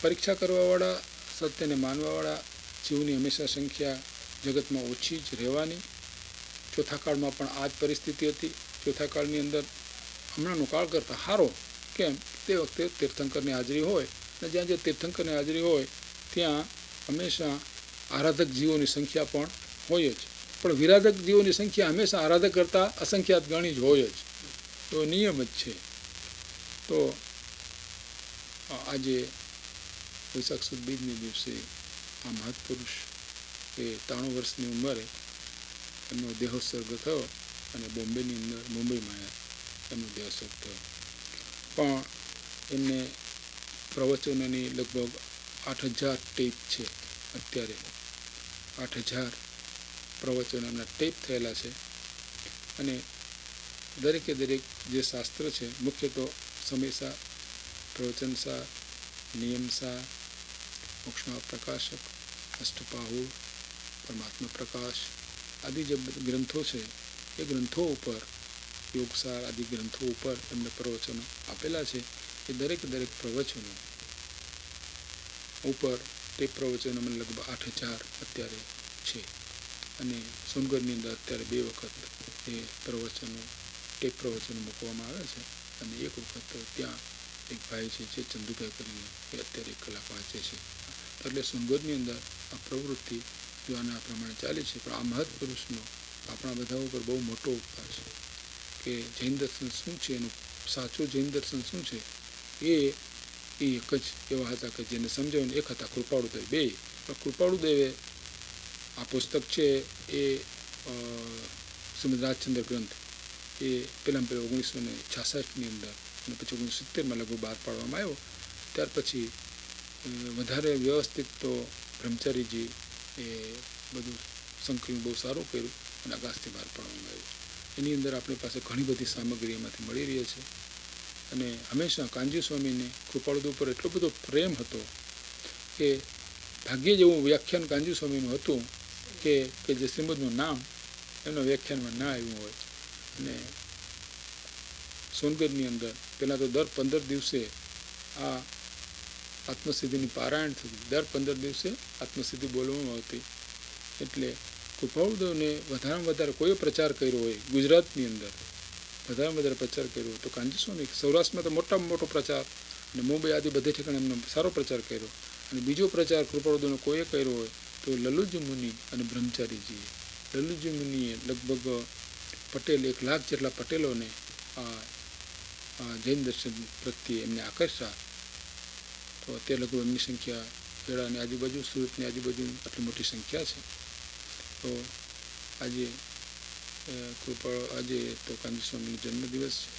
પરીક્ષા કરવાવાળા, સત્યને માનવાવાળા જીવની હંમેશા સંખ્યા જગતમાં ઓછી જ રહેવાની. ચોથા કાળમાં પણ આ જ પરિસ્થિતિ હતી. ચોથા કાળની અંદર હમણાંનો કાળ કરતાં સારો. કેમ? તે વખતે તીર્થંકરની હાજરી હોય અને જ્યાં જે તીર્થંકરની હાજરી હોય ત્યાં હંમેશા આરાધક જીવોની સંખ્યા પણ હોય જ. પણ વિરાધક જીવોની સંખ્યા હંમેશા આરાધક કરતાં અસંખ્યાત ગણી જ હોય જ. તો નિયમ જ છે. તો આજે વૈશાખ સુદ બીજને દિવસે આ મહાત્પુરુષ એ 93 વર્ષની ઉંમરે એમનો દેહોત્સર્ગ થયો અને બોમ્બેની અંદર મુંબઈમાં એમનો દેહોત્સર્ગ થયો. પણ એમને પ્રવચનોની લગભગ 8000 ટેપ છે. અત્યારે 8000 પ્રવચનો એમના ટેપ થયેલા છે. અને દરેકે દરેક જે શાસ્ત્ર છે, મુખ્ય તો સમયસાર, પ્રવચનસાર, નિયમસાર, મોક્ષમાર્ગ પ્રકાશક, અષ્ટપાહુ, પરમાત્મા પ્રકાશ આદિ જે ગ્રંથો છે એ ગ્રંથો ઉપર, યોગસાર આદિ ગ્રંથો ઉપર એમને પ્રવચનો આપેલા છે. એ દરેક પ્રવચનો ઉપર તે પ્રવચનો મને લગભગ 8000 અત્યારે છે. અને સોનગઢની અંદર અત્યારે 2 વખત એ ટેપ પ્રવચનો મૂકવામાં આવે છે. અને એક વખત ત્યાં એક ભાઈ છે જે ચંદુભાઈ કરીને એ અત્યારે 1 કલાક વાંચે છે. એટલે સોનગઢની અંદર આ પ્રવૃત્તિ જો આના પ્રમાણે ચાલે છે. પણ આ મહત્પુરુષનો આપણા બધા ઉપર બહુ મોટો ઉપકાર છે કે જૈન દર્શન શું છે, એનું સાચું જૈન દર્શન શું છે એ એક જ એવા હતા કે જેને સમજાવ્યું. એક હતા કૃપાળુદેવ, 2. પણ કૃપાળુદેવે આ પુસ્તક છે એ શ્રીમદ રાજચંદ્ર ગ્રંથ એ પહેલાં 1966ની અંદર અને પછી 1970માં લગભગ બહાર પાડવામાં આવ્યો. ત્યાર પછી વધારે વ્યવસ્થિત તો બ્રહ્મચારીજી એ બધું સંકલન બહુ સારું કર્યું અને આકાશથી બહાર પાડવામાં આવ્યું. એની અંદર આપણી પાસે ઘણી બધી સામગ્રી એમાંથી મળી રહી છે. અને હંમેશા કાંજી સ્વામીને કૃપાળુદેવ ઉપર એટલો બધો પ્રેમ હતો કે ભાગ્યે જ એવું વ્યાખ્યાન કાંજી સ્વામીનું હતું કે જે શ્રીમદનું નામ એમના વ્યાખ્યાનમાં ના આવ્યું હોય. અને સોનગઢની અંદર પહેલાં તો દર 15 દિવસે આ આત્મસિદ્ધિની પારાયણ થતી. દર 15 દિવસે આત્મસિદ્ધિ બોલવામાં આવતી. એટલે કૃપાળુદેવને વધારેમાં વધારે કોઈ પ્રચાર કર્યો હોય ગુજરાતની અંદર, વધારેમાં વધારે પ્રચાર કર્યો હોય તો કાંજી સ્વામી. સૌરાષ્ટ્રમાં તો મોટામાં મોટો પ્રચાર અને મુંબઈ આદિ બધે ઠેકાણે એમનો સારો પ્રચાર કર્યો. અને બીજો પ્રચાર કૃપાળુદેવનો કોઈએ કર્યો હોય તો લલ્લુજી મુનિ અને બ્રહ્મચારીજીએ. લલ્લુજી મુનિએ લગભગ પટેલ 1 લાખ જેટલા પટેલોને આ જૈન દર્શન પ્રત્યે એમને આકર્ષા. તો અત્યારે લગભગ એમની સંખ્યા ખેડાની આજુબાજુ, સુરતની આજુબાજુ આટલી મોટી સંખ્યા છે. તો આજે તો કાંજી સ્વામીનો જન્મદિવસ છે.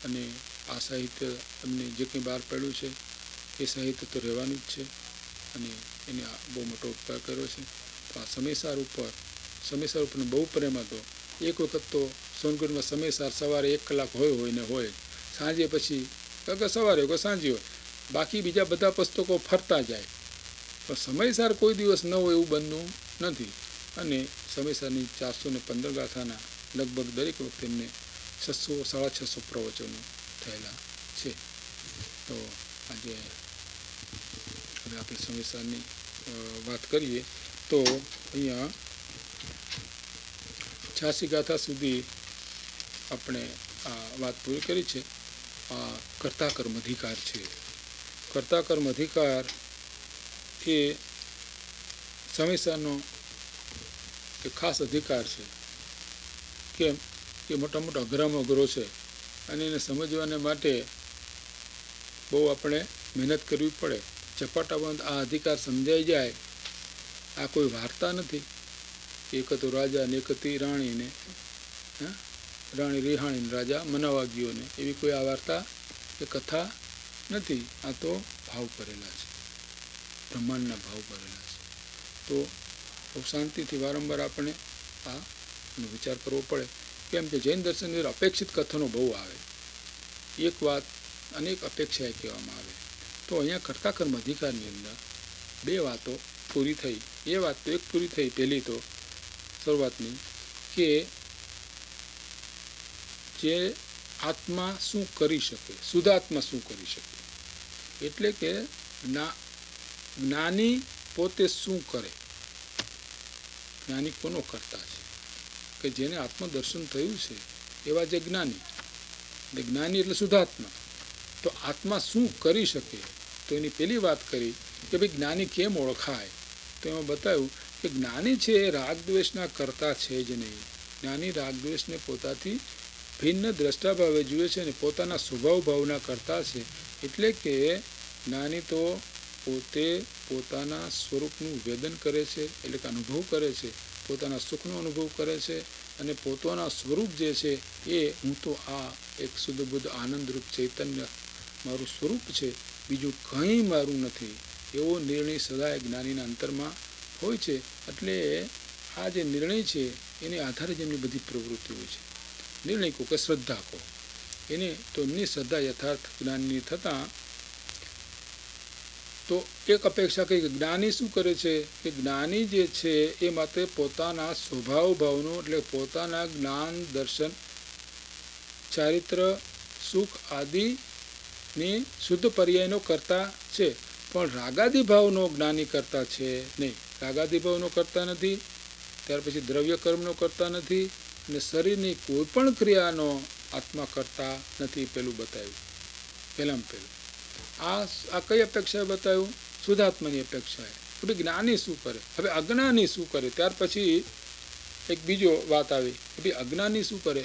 અને આ સાહિત્ય એમને જે કંઈ બહાર પાડ્યું છે એ સાહિત્ય તો રહેવાનું જ છે. અને એને બહુ મોટો ઉપકાર કર્યો છે. તો આ સમયસાર ઉપરનો બહુ પ્રેમ હતો. એક વખત તો સોનગઢમાં સમયસાર સવારે 1 કલાક હોય ને હોય, સાંજે પછી કે સવારે હોય કે સાંજે હોય, બાકી બીજા બધા પુસ્તકો ફરતા જાય. પણ સમયસાર કોઈ દિવસ ન હોય એવું બનતું નથી. અને સમયસારની 415 ગાથાના લગભગ દરેક વખતે એમને 600-650 પ્રવચનો થયેલા છે. તો આજે હવે આપણે સમયસારની વાત કરીએ તો અહીંયા 86 ગાથા સુધી આપણે આ વાત પૂરી કરી છે. આ કર્તા કર્મ અધિકાર છે. કર્તા કર્મ અધિકાર એ સંવિધાનનો એક ખાસ અધિકાર છે. કેમ કે મોટા મોટા અઘરામાં અઘરો છે અને એને સમજવાને માટે બહુ આપણે મહેનત કરવી પડે. ચપાટાબંધ આ અધિકાર સમજાઈ જાય. આ કોઈ વાર્તા નથી. એક હતો રાજા ને એક હતી રાણીને, રાણી રિહાણીને રાજા મનાવા ગયો ને, એવી કોઈ આ વાર્તા કે કથા નથી. આ તો ભાવ કરેલા છે, બ્રહ્માંડના ભાવ કરેલા છે. તો શાંતિથી વારંવાર આપણે આ વિચાર કરવો પડે. કેમ કે જૈન દર્શનની અંદર અપેક્ષિત કથનો બહુ આવે. એક વાત અનેક અપેક્ષાએ કહેવામાં આવે. તો અહીંયા કર્તા કર્મ અધિકારની અંદર બે વાતો પૂરી થઈ. એ વાત તો એક પૂરી થઈ, પહેલી તો શરૂઆતની, કે જે આત્મા શું કરી શકે, શુદ્ધાત્મા શું કરી શકે. એટલે કે જ્ઞાની પોતે શું કરે. જ્ઞાની કોનો કરતા છે? કે જેને આત્મદર્શન થયું છે એવા જે જ્ઞાની. એટલે જ્ઞાની એટલે શુદ્ધાત્મા. તો આત્મા શું કરી શકે? તો એની પહેલી વાત કરી કે ભાઈ જ્ઞાની કેમ ઓળખાય. તો એમાં બતાવ્યું કે જ્ઞાની છે એ રાગદ્વેષના કરતા છે જ નહીં. જ્ઞાની રાગદ્વેષને પોતાથી ભિન્ન દ્રષ્ટાભાવે જુએ છે અને પોતાના સ્વભાવ ભાવના કરતા છે. એટલે કે જ્ઞાની તો પોતે પોતાના સ્વરૂપનું વેદન કરે છે, એટલે કે અનુભવ કરે છે, પોતાના સુખનો અનુભવ કરે છે અને પોતાના સ્વરૂપ જે છે એ હું તો આ એક શુદ્ધ બુદ્ધ આનંદરૂપ ચૈતન્ય મારું સ્વરૂપ છે, બીજું કંઈ મારું નથી, એવો નિર્ણય સદાય જ્ઞાનીના અંતરમાં હોય છે. એટલે આ જે નિર્ણય છે એને આધારે જ એમની બધી પ્રવૃત્તિ હોય છે. નિર્ણય કહો કે શ્રદ્ધા કહો, એને તો એમની શ્રદ્ધા યથાર્થ જ્ઞાનની થતાં તો એક અપેક્ષા કહી કે જ્ઞાની શું કરે છે કે જ્ઞાની જે છે એ માત્ર પોતાના સ્વભાવ ભાવનો, એટલે પોતાના જ્ઞાન દર્શન ચારિત્ર સુખ આદિની શુદ્ધ પર્યાયનો કરતા છે, પણ રાગાદી ભાવનો જ્ઞાની કરતા છે નહીં. રાગાદી ભાવનો કરતા નથી, ત્યાર પછી દ્રવ્ય કર્મનો કરતા નથી, અને શરીરની કોઈ પણ ક્રિયાનો આત્મા કરતા નથી. પેલું બતાવ્યું, પહેલામાં પહેલું આ કઈ અપેક્ષાએ બતાવ્યું? શુદ્ધાત્માની અપેક્ષાએ. કે ભાઈ જ્ઞાની શું કરે. હવે અજ્ઞાની શું કરે? ત્યાર પછી એક બીજો વાત આવી કે ભાઈ અજ્ઞાની શું કરે.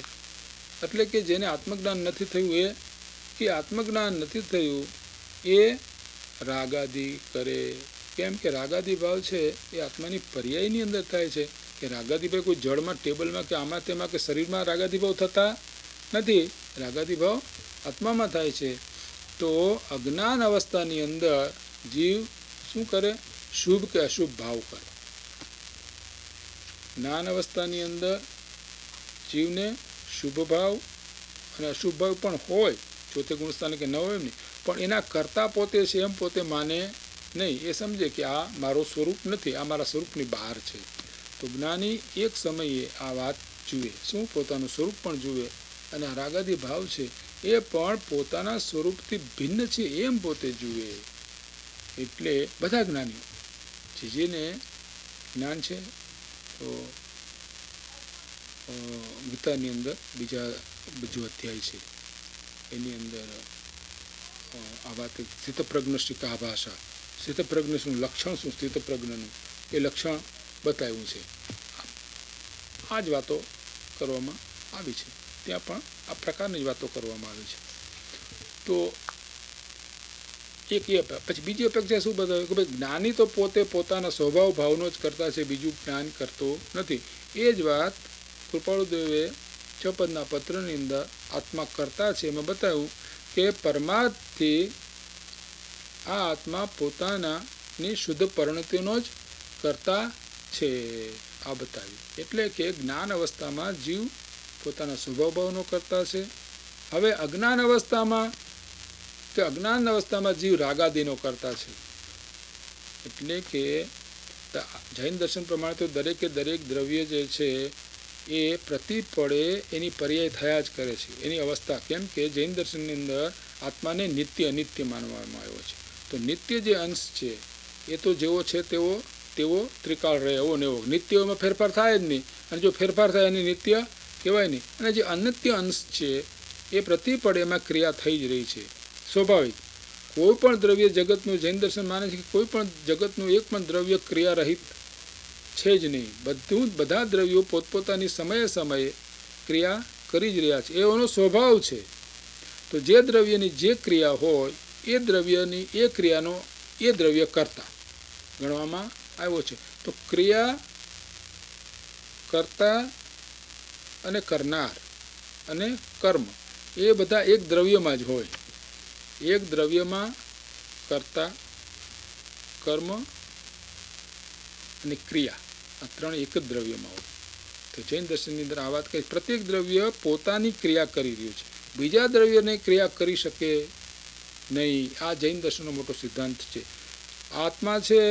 એટલે કે જેને આત્મજ્ઞાન નથી થયું એ આત્મજ્ઞાન નથી થયું એ રાગાદી કરે. કેમ કે રાગાદી ભાવ છે એ આત્માની પર્યાયની અંદર થાય છે. કે રાગાદી ભાવ કોઈ જળમાં, ટેબલમાં કે આમાં તેમાં કે શરીરમાં રાગાદી ભાવ થતા નથી. રાગાદી ભાવ આત્મામાં થાય છે. તો અજ્ઞાન અવસ્થાની અંદર જીવ શું કરે? શુભ કે અશુભ ભાવ કરે. જ્ઞાન અવસ્થાની અંદર જીવને શુભ ભાવ અને અશુભ ભાવ પણ હોય, ચોથે ગુણસ્થાને કે ન હોય એમ નહીં, પણ એના કરતા પોતે છે એમ પોતે માને નહીં. એ સમજે કે આ મારું સ્વરૂપ નથી, આ મારા સ્વરૂપની બહાર છે. તો જ્ઞાની એક સમયે આ વાત જુએ, શું પોતાનું સ્વરૂપ પણ જુએ, અને આ રાગાદી ભાવ છે એ પણ પોતાના સ્વરૂપથી ભિન્ન છે એમ પોતે જુએ. એટલે બધા જ્ઞાનીઓ જેને જ્ઞાન છે તો ગીતાની અંદર બીજો અધ્યાય છે એની અંદર આ વાત સ્થિતપ્રજ્ઞ શિકા ભાષા, સ્થિતપ્રજ્ઞ શું લક્ષણ, શું સ્થિતપ્રજ્ઞનું એ લક્ષણ બતાવ્યું છે. આ જ વાતો કરવામાં આવી છે. ત્યાં પણ આ પ્રકારની જ વાતો કરવામાં આવી છે. તો એક એ પછી બીજી અપેક્ષા શું બતાવે કે ભાઈ જ્ઞાની તો પોતે પોતાના સ્વભાવ ભાવનો જ કરતા છે, બીજું જ્ઞાન કરતો નથી. એ જ વાત કૃપાળુદેવે છપદના પત્રની અંદર આત્મા કરતા છે એમાં બતાવ્યું કે પરમાર્થથી આ આત્મા પોતાનાની શુદ્ધ પરિણતિનો જ કરતા છે. આ બતાવ્યું. એટલે કે જ્ઞાન અવસ્થામાં જીવ પોતાના સ્વભાવ ભાવનો કરતા છે. હવે અજ્ઞાન અવસ્થામાં જીવ રાગાદીનો કરતા છે. એટલે કે જૈન દર્શન પ્રમાણે તો દરેકે દરેક દ્રવ્ય જે છે એ પ્રતિપળે એની પર્યાય થયા જ કરે છે, એની અવસ્થા. કેમ કે જૈન દર્શનની અંદર આત્માને નિત્ય અનિત્ય માનવામાં આવ્યો છે. તો નિત્ય જે અંશ છે એ તો જેવો છે તેવો ત્રિકાળ રહે, એવો ને એવો. નિત્યમાં ફેરફાર થાય જ નહીં, અને જો ફેરફાર થાય એને નિત્ય કહેવાય નહીં. અને જે અનિત્ય અંશ છે એ પ્રતિપળ એમાં ક્રિયા થઈ જ રહી છે સ્વાભાવિક. કોઈ પણ દ્રવ્ય જગતનું જૈન દર્શન માને છે કે કોઈ પણ જગતનું એક પણ દ્રવ્ય ક્રિયારહિત છે જ નહીં. બધા દ્રવ્યો પોતપોતાની સમયે સમયે ક્રિયા કરી જ રહ્યા છે, એનો સ્વભાવ છે. તો જે દ્રવ્યની જે ક્રિયા હોય એ દ્રવ્યની એ ક્રિયાનો એ દ્રવ્ય કરતા ગણવામાં આવ્યો છે. તો ક્રિયા કરતા અને કરનાર અને કર્મ એ બધા એક દ્રવ્યમાં જ હોય. એક દ્રવ્યમાં કર્તા, કર્મ અને ક્રિયા આ ત્રણ એક જ દ્રવ્યમાં હોય. તો જૈન દર્શનની અંદર આ વાત કહી, પ્રત્યેક દ્રવ્ય પોતાની ક્રિયા કરી રહ્યું છે, બીજા દ્રવ્યને ક્રિયા કરી શકે નહીં. આ જૈન દર્શનનો મોટો સિદ્ધાંત છે. આત્મા છે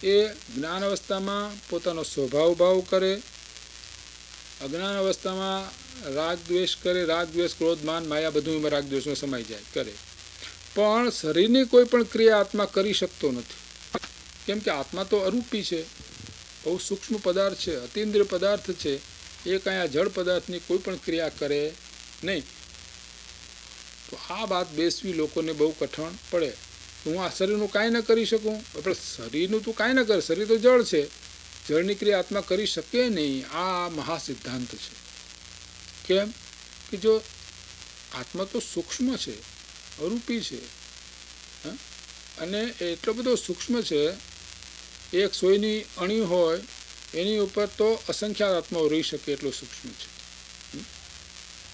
એ જ્ઞાન અવસ્થામાં પોતાનો સ્વભાવ ભાવ કરે, અજ્ઞાન અવસ્થામાં રાગ દ્વેષ કરે, રાગ દ્વેષ ક્રોધ માન માયા બધું એમાં રાગ દ્વેષમાં સમાઈ જાય કરે. પણ શરીરની કોઈ પણ ક્રિયા આત્મા કરી શકતો નથી, કેમ કે આત્મા તો અરૂપી છે, બહુ સૂક્ષ્મ પદાર્થ છે, અતિન્દ્રિય પદાર્થ છે. એ કાંઈ આ જળ પદાર્થની કોઈ પણ ક્રિયા કરે નહીં. તો આ વાત બેસવી લોકોને બહુ કઠણ પડે. હું આ શરીરનું કાંઈ ન કરી શકું, પણ શરીરનું તું કાંઈ ન કરે, શરીર તો જળ છે, જળની ક્રિયા આત્મા કરી શકે નહીં. આ મહાસિદ્ધાંત છે. કેમ કે જો આત્મા તો સૂક્ષ્મ છે, અરૂપી છે, અને એટલો બધો સૂક્ષ્મ છે, એક સોયની અણી હોય એની ઉપર તો અસંખ્ય આત્માઓ રહી શકે એટલો સૂક્ષ્મ છે.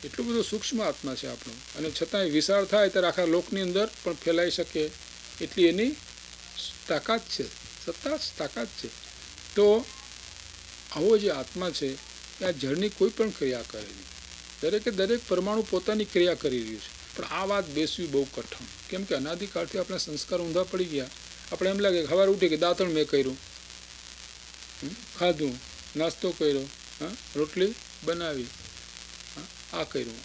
એટલું બધું સૂક્ષ્મ આત્મા છે આપણો, અને છતાંય વિશાળ થાય ત્યારે આખા લોકની અંદર પણ ફેલાઈ શકે એટલી એની તાકાત છે, સત્તા તાકાત છે. તો આવો જે આત્મા છે એ આ જળની કોઈ પણ ક્રિયા કરે નહીં. દરેકે દરેક પરમાણુ પોતાની ક્રિયા કરી રહ્યું છે. પણ આ વાત બેસવી બહુ કઠણ, કેમ કે અનાદિકાળથી આપણા સંસ્કાર ઊંધા પડી ગયા. આપણે એમ લાગે સવારે ઉઠી કે દાંતણ મેં કર્યું, ખાધું, નાસ્તો કર્યો, રોટલી બનાવી, આ કર્યું,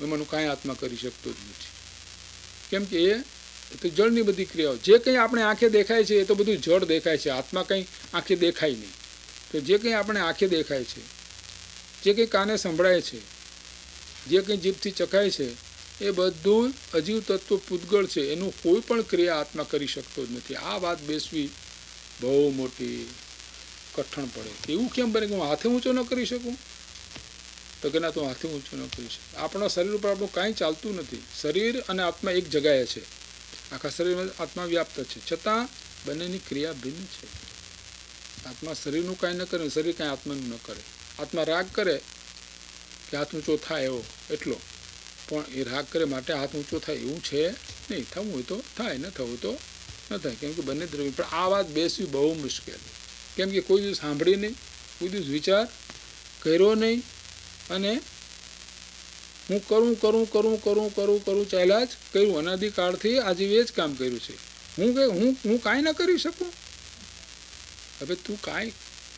એમાંનું કાંઈ આત્મા કરી શકતો જ નથી. કેમ કે એ તો જળની બધી ક્રિયાઓ, જે કંઈ આપણે આંખે દેખાય છે એ તો બધું જળ દેખાય છે, આત્મા કંઈ આંખે દેખાય નહીં. તો જે કંઈ આપણે આંખે દેખાય છે, જે કંઈ કાને સંભળાય છે, જે કંઈ જીભથી ચખાય છે, એ બધું અજીવ તત્વ પૂતગળ છે, એનું કોઈ પણ ક્રિયા આત્મા કરી શકતો જ નથી. આ વાત બેસવી બહુ મોટી કઠણ પડે. એવું કેમ બને કે હું હાથે ઊંચો ન કરી શકું? તો કે ના, તો હાથે ઊંચો ન કરી શકું. આપણા શરીર ઉપર આપણું કાંઈ ચાલતું નથી. શરીર અને આત્મા એક જગ્યાએ છે, આખા શરીરમાં આત્મા વ્યાપ્ત છે, છતાં બંનેની ક્રિયા ભિન્ન છે. આત્મા શરીરનું કાંઈ ન કરે, શરીર કાંઈ આત્માનું ન કરે. આત્મા રાગ કરે કે હાથ ઊંચો થાય એવો એટલો, પણ એ રાગ કરે માટે હાથ ઊંચો થાય એવું છે નહીં. થવું હોય તો થાય, ન થવું તો ન થાય, કેમ કે બંને દ્રવ્ય. પણ આ વાત બેસવી બહુ મુશ્કેલ, કેમ કે કોઈ દિવસ સાંભળી નહીં, કોઈ દિવસ વિચાર કર્યો નહીં, અને હું કરું ચાલ્યા જ કર્યું. અનાદિકાળથી આજીવે જ કામ કર્યું છે. હું કાંઈ ન કરી શકું? હવે તું કાંઈ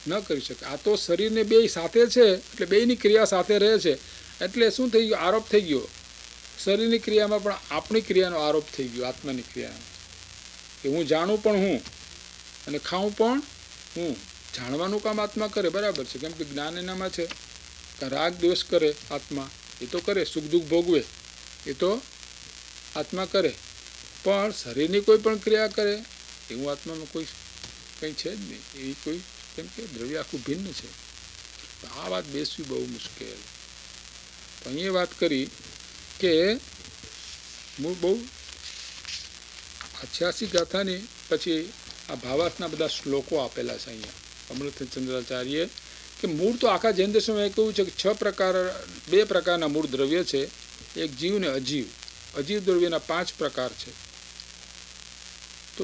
ન કરી શકે. આ તો શરીરને બે સાથે છે, એટલે બેયની ક્રિયા સાથે રહે છે. એટલે શું થઈ ગયું? આરોપ થઈ ગયો. શરીરની ક્રિયામાં પણ આપણી ક્રિયાનો આરોપ થઈ ગયો, આત્માની ક્રિયાનો, કે હું જાણું પણ હું અને ખાઉં પણ હું. જાણવાનું કામ આત્મા કરે, બરાબર છે, કેમ કે જ્ઞાન એનામાં છે. રાગ દ્વેષ કરે આત્મા, એ તો કરે. સુખ દુઃખ ભોગવે એ તો આત્મા કરે. પણ શરીરની કોઈ પણ ક્રિયા કરે એવું આત્મામાં કોઈ કંઈ છે જ નહીં. એવી કોઈ, કેમ કે દ્રવ્ય આખું ભિન્ન છે. તો આ વાત બેસવી બહુ મુશ્કેલ. તો અહીંયા વાત કરી કે હું બહુ 86 ગાથાની પછી આ ભાવાર્થના બધા શ્લોકો આપેલા છે અહીંયા અમૃતચંદ્રાચાર્યે, કે મૂળ તો આખા જૈન દર્શનમાં કહ્યું છે કે 2 પ્રકારના મૂળ દ્રવ્ય છે, એક જીવ ને અજીવ. અજીવ દ્રવ્યના 5 પ્રકાર છે. તો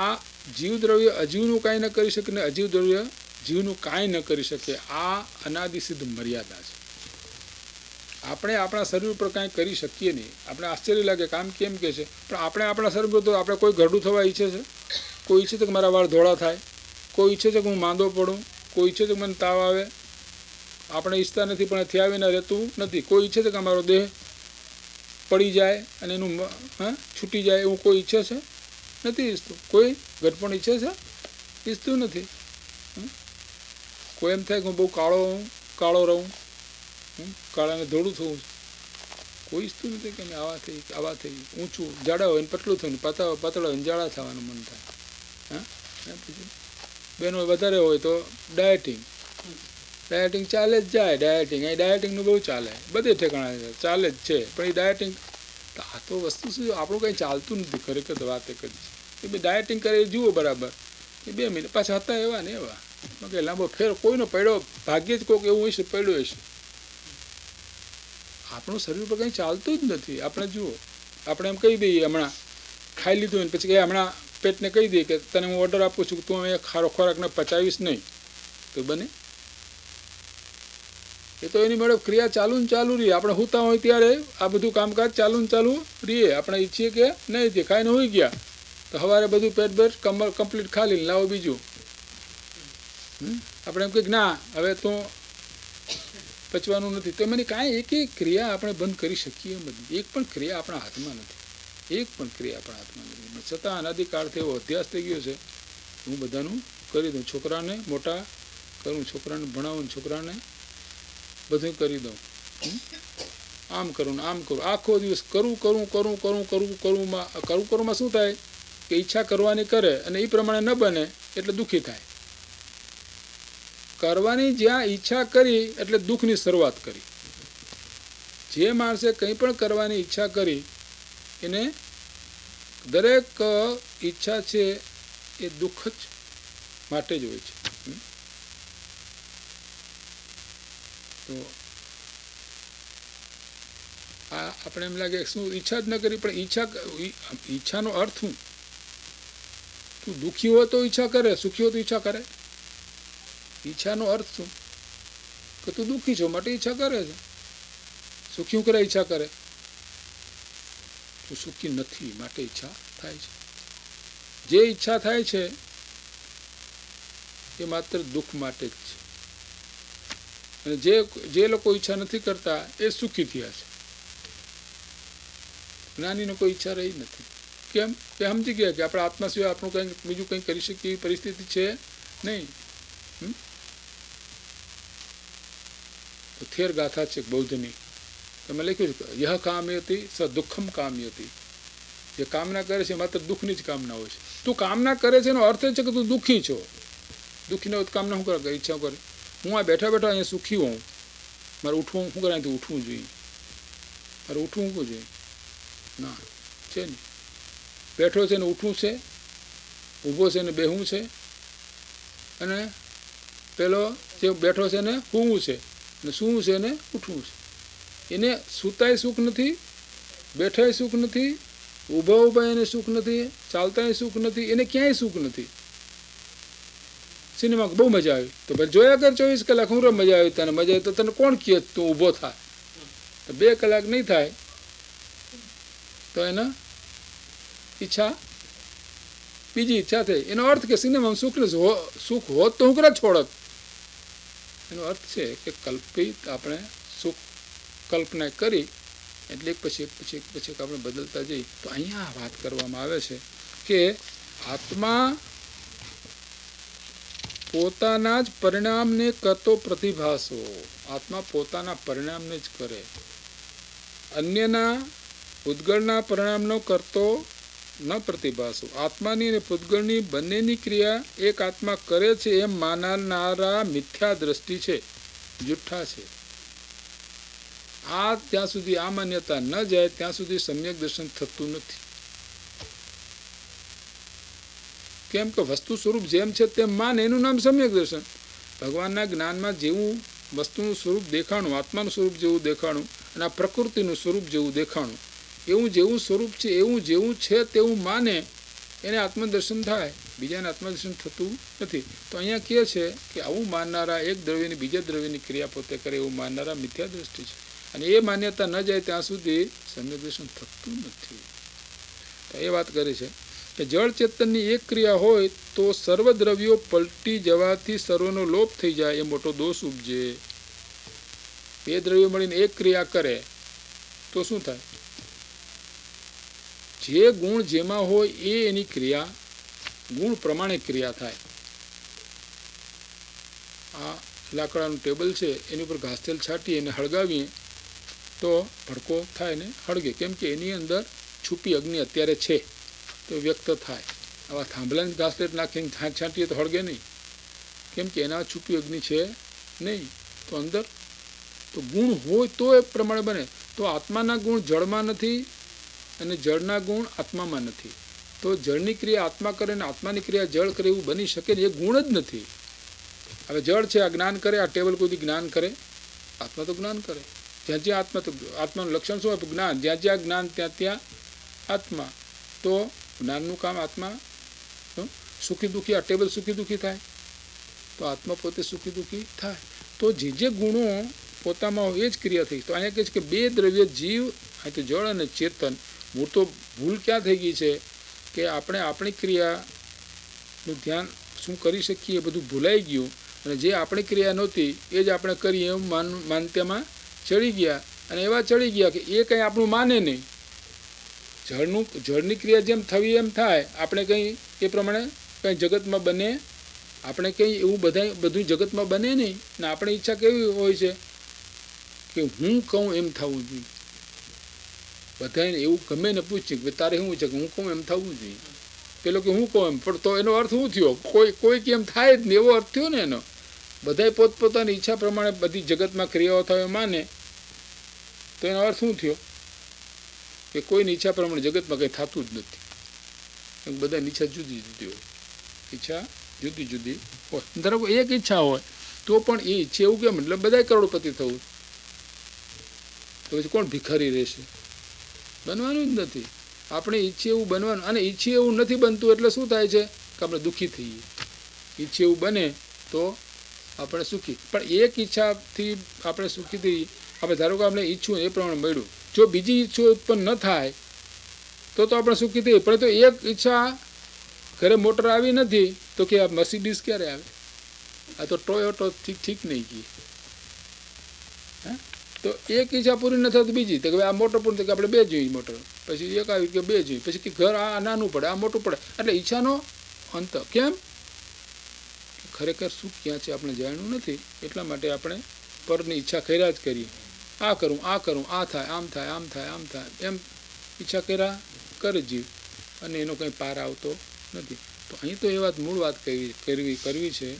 આ જીવ દ્રવ્ય અજીવનું કાંઈ ન કરી શકે ને અજીવ દ્રવ્ય જીવનું કાંઈ ન કરી શકે. આ અનાદિસિદ્ધ મર્યાદા છે. આપણે આપણા શરીર ઉપર કાંઈ કરી શકીએ નહીં. આપણે આશ્ચર્ય લાગે કામ કેમ કે છે, પણ આપણે આપણા શરીર પર તો આપણે કોઈ ઘરડું થવા ઈચ્છે છે? કોઈ ઈચ્છે છે કે મારા વાળ ધોળા થાય? કોઈ ઈચ્છે છે કે હું માંદો પડું? કોઈ ઈચ્છે છે કે મને તાવ આવે? આપણે ઈચ્છતા નથી, પણ થયા વિના રહેતું નથી. કોઈ ઈચ્છે છે કે અમારો દેહ પડી જાય અને એનું છૂટી જાય, એવું કોઈ ઈચ્છે છે? નથી ઈચ્છતું. કોઈ ઘટપણ ઈચ્છે છે? ઈચ્છતું નથી. કોઈ એમ થાય કે હું બહુ કાળો રહું, કાળાને ધોળું થવું. કોઈ ઈચ્છતું નથી કે આવા થઈ ઊંચું જાડા હોય ને પતલું થયું પાતળા હોય ને જાડા થવાનું મન થાય. હા પછી બેનો વધારે હોય તો ડાયટિંગ ચાલે જ જાય. ડાયટિંગનું બહુ ચાલે, બધે ઠેકાણા ચાલે જ છે. પણ એ ડાયટિંગ આ તો વસ્તુ શું આપણું કંઈ ચાલતું નથી. ખરેખર તો વાત એક જ છે. એ બે ડાયટિંગ કરે જુઓ બરાબર, એ 2 મહિના પાછા હતા એવા ને એવા. કંઈ લાંબો ફેર કોઈનો પડ્યો, ભાગ્યે જ કોઈક એવું હશે પડ્યો હશે. આપણું શરીર પર કંઈ ચાલતું જ નથી. આપણે જુઓ, આપણે એમ કહી દઈએ હમણાં ખાઈ લીધું હોય ને પછી હમણાં પેટને કહી દઈએ કે તને હું ઓર્ડર આપું છું કે તું એ ખોરાકને પચાવીશ નહીં, તો બને? એ તો એની મેળે ક્રિયા ચાલુ ને ચાલુ રહીએ. આપણે સૂતા હોય ત્યારે આ બધું કામકાજ ચાલુ ને ચાલુ રહીએ. આપણે ઈચ્છીએ કે નહીં ઈચ્છીએ, ખાઈને હોઈ ગયા તો સવારે બધું પેટ કમ્પ્લીટ ખાલી લાવો બીજું. આપણે એમ કંઈક ના હવે તો પચવાનું નથી, તો મને કાંઈ એક ક્રિયા આપણે બંધ કરી શકીએ એમ બધી. એક પણ ક્રિયા આપણા હાથમાં નથી. છતાં અનાદિકાળથી એવો અભ્યાસ થઈ ગયો છે, હું બધાનું કરી દઉં. છોકરાને મોટા કરું, છોકરાને ભણાવું, છોકરાને બધું કરી દઉં. આમ કરું ને આમ કરું, આખો દિવસ કરુંમાં શું થાય કે ઈચ્છા કરવાની કરે અને એ પ્રમાણે ન બને એટલે દુઃખી થાય. કરવાની જ્યાં ઈચ્છા કરી એટલે દુઃખની શરૂઆત કરી. જે માણસે કંઈ પણ કરવાની ઈચ્છા કરી એને દરેક ઈચ્છા છે એ દુઃખ જ માટે જ હોય છે. તો આ આપણે એમ લાગે શું ઈચ્છા જ ન કરી, પણ ઈચ્છાનો અર્થ શું? તું દુઃખી હોય તો ઈચ્છા કરે, સુખી હોય તો ઈચ્છા કરે? ઈચ્છાનો અર્થ શું? કે તું દુઃખી છો માટે ઈચ્છા કરે છે. સુખી હું કરે ઈચ્છા કરે? તું સુખી નથી માટે ઈચ્છા થાય છે. જે ઈચ્છા થાય છે એ માત્ર દુઃખ માટે જ છે. અને જે લોકો ઈચ્છા નથી કરતા એ સુખી થયા છે. જ્ઞાનીનો કોઈ ઈચ્છા રહી નથી. કેમ કે સમજી ગયા કે આપણા આત્મા સિવાય આપણું કંઈ બીજું કંઈ કરી શકીએ એવી પરિસ્થિતિ છે નહીં. થેર ગાથા છે બૌદ્ધની, તમે લખ્યું છે યહ કામયતી સ દુઃખમ કામયતી. જે કામના કરે છે માત્ર દુઃખની જ કામના હોય છે. તું કામના કરે છે એનો અર્થ છે કે તું દુઃખી છો. દુઃખીને કામના શું કરે? ઈચ્છા કરે હું આ બેઠા અહીંયા સુખી હોઉં, મારે ઉઠવું શું કરે? અહીંથી ઉઠવું જોઈએ, મારે ઉઠવું શું જોઈએ? ના છે ને, બેઠો છે ને ઉઠવું છે, ઊભો છે ને બેહવું છે, અને પેલો જે બેઠો છે ને સૂવું છે, ને સૂવું છે ને ઉઠવું છે. એને સૂતાય સુખ નથી, બેઠાય સુખ નથી, ઊભા એને સુખ નથી, ચાલતાય સુખ નથી, એને ક્યાંય સુખ નથી. સિનેમામાં બહુ મજા આવી તો ભાઈ જોયા કર 24 કલાક. હું મજા આવી, તને મજા આવી તો તને કોણ કહે તું ઊભો થાય? 2 કલાક નહીં થાય તો એના ઈચ્છા બીજી ઈચ્છા થઈ. એનો અર્થ કે સિનેમામાં સુખ હોત તો હું કરે છોડત. એનો અર્થ છે કે કલ્પિત આપણે સુખ કલ્પના કરી એટલે એક પછી આપણે બદલતા જઈએ. તો અહીંયા વાત કરવામાં આવે છે કે આત્મા પોતાના જ પરિણામને કરતો પ્રતિભાસો. આત્મા પોતાના પરિણામને જ કરે, અન્યના પૂતગળના પરિણામનો કરતો ન પ્રતિભાસો. આત્માની અને પૂતગળની બંનેની ક્રિયા એક આત્મા કરે છે એમ માનનારા મિથ્યા દ્રષ્ટિ છે, જુઠ્ઠા છે. આ ત્યાં સુધી આ માન્યતા ન જાય ત્યાં સુધી સમ્યક દર્શન થતું નથી. કેમ કે વસ્તુ સ્વરૂપ જેમ છે તેમ માને એનું નામ સમ્યક દર્શન. ભગવાનના જ્ઞાનમાં જેવું વસ્તુનું સ્વરૂપ દેખાણું, આત્માનું સ્વરૂપ જેવું દેખાણું અને આ પ્રકૃતિનું સ્વરૂપ જેવું દેખાણું, એવું જેવું સ્વરૂપ છે એવું જેવું છે તેવું માને એને આત્મદર્શન થાય. બીજાને આત્મદર્શન થતું નથી. તો અહીંયા કહે છે કે આવું માનનારા એક દ્રવ્યની બીજા દ્રવ્યની ક્રિયા પોતે કરે એવું માનનારા મિથ્યા દ્રષ્ટિ છે. અને એ માન્યતા ન જાય ત્યાં સુધી સમ્યક દર્શન થતું નથી. તો એ વાત કરી છે કે જળ ચેતનની એક ક્રિયા હોય તો સર્વ દ્રવ્યો પલટી જવાથી સર્વનો લોપ થઈ જાય એ મોટો દોષ ઉપજે. 2 દ્રવ્યો મળીને એક ક્રિયા કરે તો શું થાય? જે ગુણ જેમાં હોય એ એની ક્રિયા ગુણ પ્રમાણે ક્રિયા થાય. આ લાકડાનું ટેબલ છે, એની ઉપર ઘાસ તેલ છાંટીએ અને હળગાવીએ તો ભડકો થાય ને હળગે, કેમ કે એની અંદર છુપી અગ્નિ અત્યારે છે તો વ્યક્ત થાય. આવા થાંભલાની ઘાસલેટ નાખીને છાંટીએ તો હળગે નહીં, કેમ કે એના છુપી અગ્નિ છે નહીં. તો અંદર તો ગુણ હોય તો એ પ્રમાણે બને. તો આત્માના ગુણ જળમાં નથી અને જળના ગુણ આત્મામાં નથી. તો જળની ક્રિયા આત્મા કરે ને આત્માની ક્રિયા જળ કરે એવું બની શકે ને, એ ગુણ જ નથી. હવે જળ છે, આ જ્ઞાન કરે, આ ટેબલ કોઈ જ્ઞાન કરે? આત્મા તો જ્ઞાન કરે. જ્યાં જ્યાં આત્મા, તો આત્માનું લક્ષણ શું હોય? જ્ઞાન. જ્યાં જ્યાં જ્ઞાન ત્યાં ત્યાં આત્મા. તો જ્ઞાનનું કામ આત્મા. સુખી દુઃખી, આ ટેબલ સુખી દુઃખી થાય તો આત્મા પોતે સુખી દુઃખી થાય. તો જે ગુણો પોતામાં હોય એ જ ક્રિયા થઈ. તો અહીંયા કહે છે કે બે દ્રવ્ય જીવ, આ તો જળ અને ચેતન. મૂળ તો ભૂલ ક્યાં થઈ ગઈ છે કે આપણે આપણી ક્રિયાનું ધ્યાન શું કરી શકીએ એ બધું ભૂલાઈ ગયું, અને જે આપણી ક્રિયા નહોતી એ જ આપણે કરીએ એમ માન્યતામાં ચડી ગયા, અને એવા ચડી ગયા કે એ કંઈ આપણું માને નહીં. જળની ક્રિયા જેમ થવી એમ થાય, આપણે કંઈ એ પ્રમાણે કંઈ જગતમાં બને, આપણે કંઈ એવું બધું જગતમાં બને નહીં. ને આપણી ઈચ્છા કેવી હોય છે કે હું કહું એમ થવું જોઈએ. બધાને એવું ગમે ને પૂછ્યું કે તારે શું છે કે હું કહું એમ થવું જોઈએ. પેલો કે હું કહું એમ, પણ તો એનો અર્થ શું થયો? કોઈ કેમ થાય જ નહીં એવો અર્થ થયો ને એનો. બધાએ પોતપોતાની ઈચ્છા પ્રમાણે બધી જગતમાં ક્રિયાઓ થાય માને, તો એનો અર્થ શું થયો? કે કોઈની ઈચ્છા પ્રમાણે જગતમાં કંઈ થતું જ નથી. બધાની ઈચ્છા જુદી જુદી હોય, ઈચ્છા જુદી જુદી હોય. ધારો એક ઈચ્છા હોય તો પણ એ ઈચ્છા એવું કેમ? એટલે બધાએ કરોડપતિ થવું, તો પછી કોણ ભિખારી રહેશે? બનવાનું જ નથી. આપણે ઈચ્છે એવું બનવાનું, અને ઈચ્છે એવું નથી બનતું એટલે શું થાય છે કે આપણે દુઃખી થઈએ. ઈચ્છે એવું બને તો આપણે સુખી, પણ એક ઈચ્છાથી આપણે સુખી થઈએ. આપણે ધારો કે આપણે ઈચ્છું એ પ્રમાણે મળ્યું, જો બીજી ઈચ્છા ઉત્પન્ન ન થાય તો આપણે સુખી થઈએ. પણ તો એક ઈચ્છા, ઘરે મોટર આવી નથી તો કે આ મર્સિડીઝ ક્યારે આવે? આ તો ટોયોટો ઠીક નહીં ગઈ. હા, તો એક ઈચ્છા પૂરી ન થાય તો બીજી, તો કે આ મોટર પૂરી થાય કે આપણે બે જોઈએ મોટર, પછી એક આવી કે બે જોઈએ, પછી કે ઘર આ નાનું પડે, આ મોટું પડે. એટલે ઈચ્છાનો અંત. કેમ? ખરેખર સુખ ક્યાં છે આપણે જાણ્યું નથી, એટલા માટે આપણે પરની ઈચ્છા કર્યા જ કરીએ. આ કરું, આ કરું, આ થાય, આમ થાય, આમ થાય, આમ થાય, એમ ઈચ્છા કર્યા કરે જીવ, અને એનો કંઈ પાર આવતો નથી. તો અહીં તો એ મૂળ વાત કરવી છે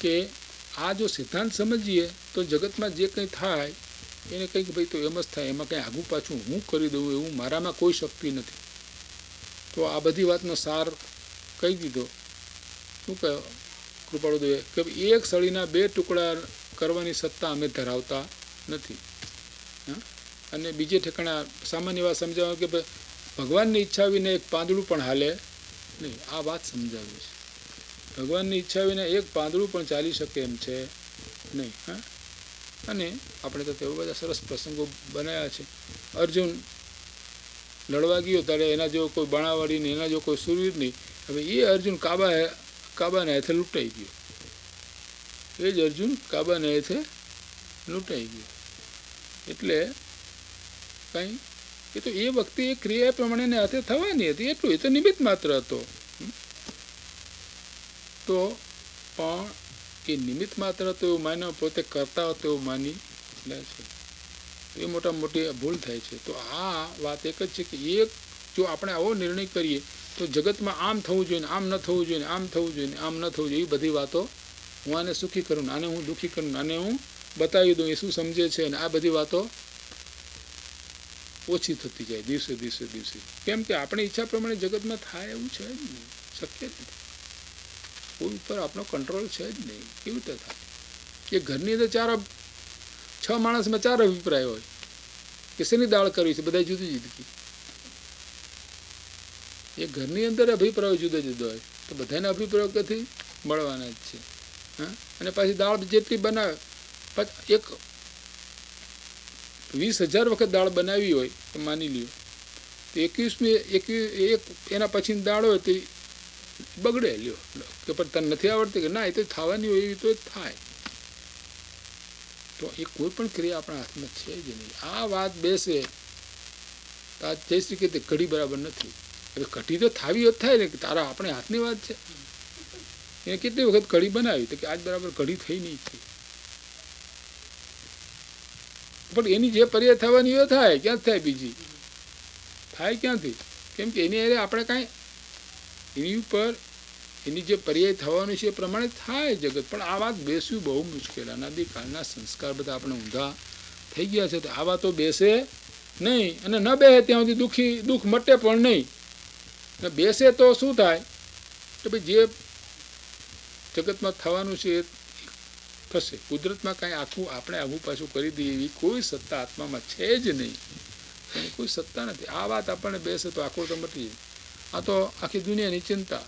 કે આ જો સિદ્ધાંત સમજીએ તો જગતમાં જે કંઈ થાય એને કંઈક ભાઈ તો એમ જ થાય, એમાં કંઈ આગું પાછું હું કરી દઉં એવું મારામાં કોઈ શક્તિ નથી. તો આ બધી વાતનો સાર કહી દીધો. શું કહ્યું કૃપાળુદેવે કે એક સળીના બે ટુકડા કરવાની સત્તા અમે ધરાવતા નથી. અને બીજે ઠેકાણા સામાન્ય વાત સમજાવવા કે ભગવાનની ઈચ્છા વિના એક પાંદડું પણ હાલે નહીં. આ વાત સમજાવી છે. ભગવાનની ઈચ્છા વિના એક પાંદડું પણ ચાલી શકે એમ છે નહીં. હા, અને આપણે તો તેવા બધા સરસ પ્રસંગો બનાવ્યા છે. અર્જુન લડવા ગયો ત્યારે એના જેવો કોઈ બાણાવાળી નહીં, એના જેવો કોઈ સુરવીર નહીં. હવે એ અર્જુન કાબાના હાથે લૂંટાઈ ગયો. એ જ અર્જુન કાબાના હાથે લૂંટાઈ ગયો. એટલે કંઈ એ તો એ વખતે એ ક્રિયા પ્રમાણે હાથે થવાની હતી, એટલું. એ તો નિમિત્ત માત્ર હતો. તો પણ એ નિમિત્ત માત્ર હતો એવું માનવ પોતે કરતા હતો એવું માની લે છે. એ મોટી ભૂલ થાય છે. તો આ વાત એક જ છે કે એક જો આપણે આવો નિર્ણય કરીએ તો જગતમાં આમ થવું જોઈએ ને આમ ન થવું જોઈએ ને આમ થવું જોઈએ ને આમ ન થવું જોઈએ, એ બધી વાતો હું આને સુખી કરું, આને હું દુઃખી કરું, આને હું બતાવી દઉં એ શું સમજે છે, અને આ બધી વાતો ઓછી થતી જાય દિવસે દિવસે. કેમ કે આપણી ઈચ્છા પ્રમાણે જગતમાં થાય એવું છે જ નહીં, શક્ય જ નથી. કોઈ ઉપર આપણો કંટ્રોલ છે જ નહીં. કેવી રીતે થાય? કે ઘરની અંદર 6 માણસમાં 4 અભિપ્રાય હોય કે શેની દાળ કરવી છે, બધા જુદી જુદી. એ ઘરની અંદર અભિપ્રાયો જુદા જુદા હોય તો બધાના અભિપ્રાયો કથી મળવાના જ છે. હા, અને પાછી દાળ જેટલી બનાવે, એક 20,000 વખત દાળ બનાવી હોય તો માની લ્યો તો 21મી એના પછીની દાળ હોય તો બગડે. લ્યો કે પણ તને નથી આવડતી કે ના, એ તો થવાની હોય એવી તો થાય. તો એ કોઈ પણ ક્રિયા આપણા હાથમાં છે જ નહીં. આ વાત બેસે તો આ જય શ્રી કે ઘડી બરાબર નથી. હવે કઢી તો થાવી જ થાય ને, કે તારા આપણે હાથની વાત છે. એને કેટલી વખત કઢી બનાવી તો કે આજ બરાબર કઢી થઈ નહીં થઈ. પણ એની જે પર્યાય થવાની એ થાય, ક્યાં થાય, બીજી થાય ક્યાંથી? કેમ કે એની અરે આપણે કાંઈ એની ઉપર એની જે પર્યાય થવાનું છે એ પ્રમાણે થાય જગત. પણ આ વાત બેસવી બહુ મુશ્કેલ. અનાદિકાળના સંસ્કાર બધા આપણે ઊંધા થઈ ગયા છે. તો આ વાતો બેસે નહીં, અને ન બેસે ત્યાં સુધી દુઃખ મટે પણ નહીં. ને બેસે તો શું થાય? તો ભાઈ જે જગતમાં થવાનું છે એ થશે. કુદરતમાં કાંઈ આખું આપણે આવું પાછું કરી દઈએ એવી કોઈ સત્તા આત્મામાં છે જ નહીં. એની કોઈ સત્તા નથી. આ વાત આપણને બેસે તો આખું તો મટી જાય. આ તો આખી દુનિયાની ચિંતા.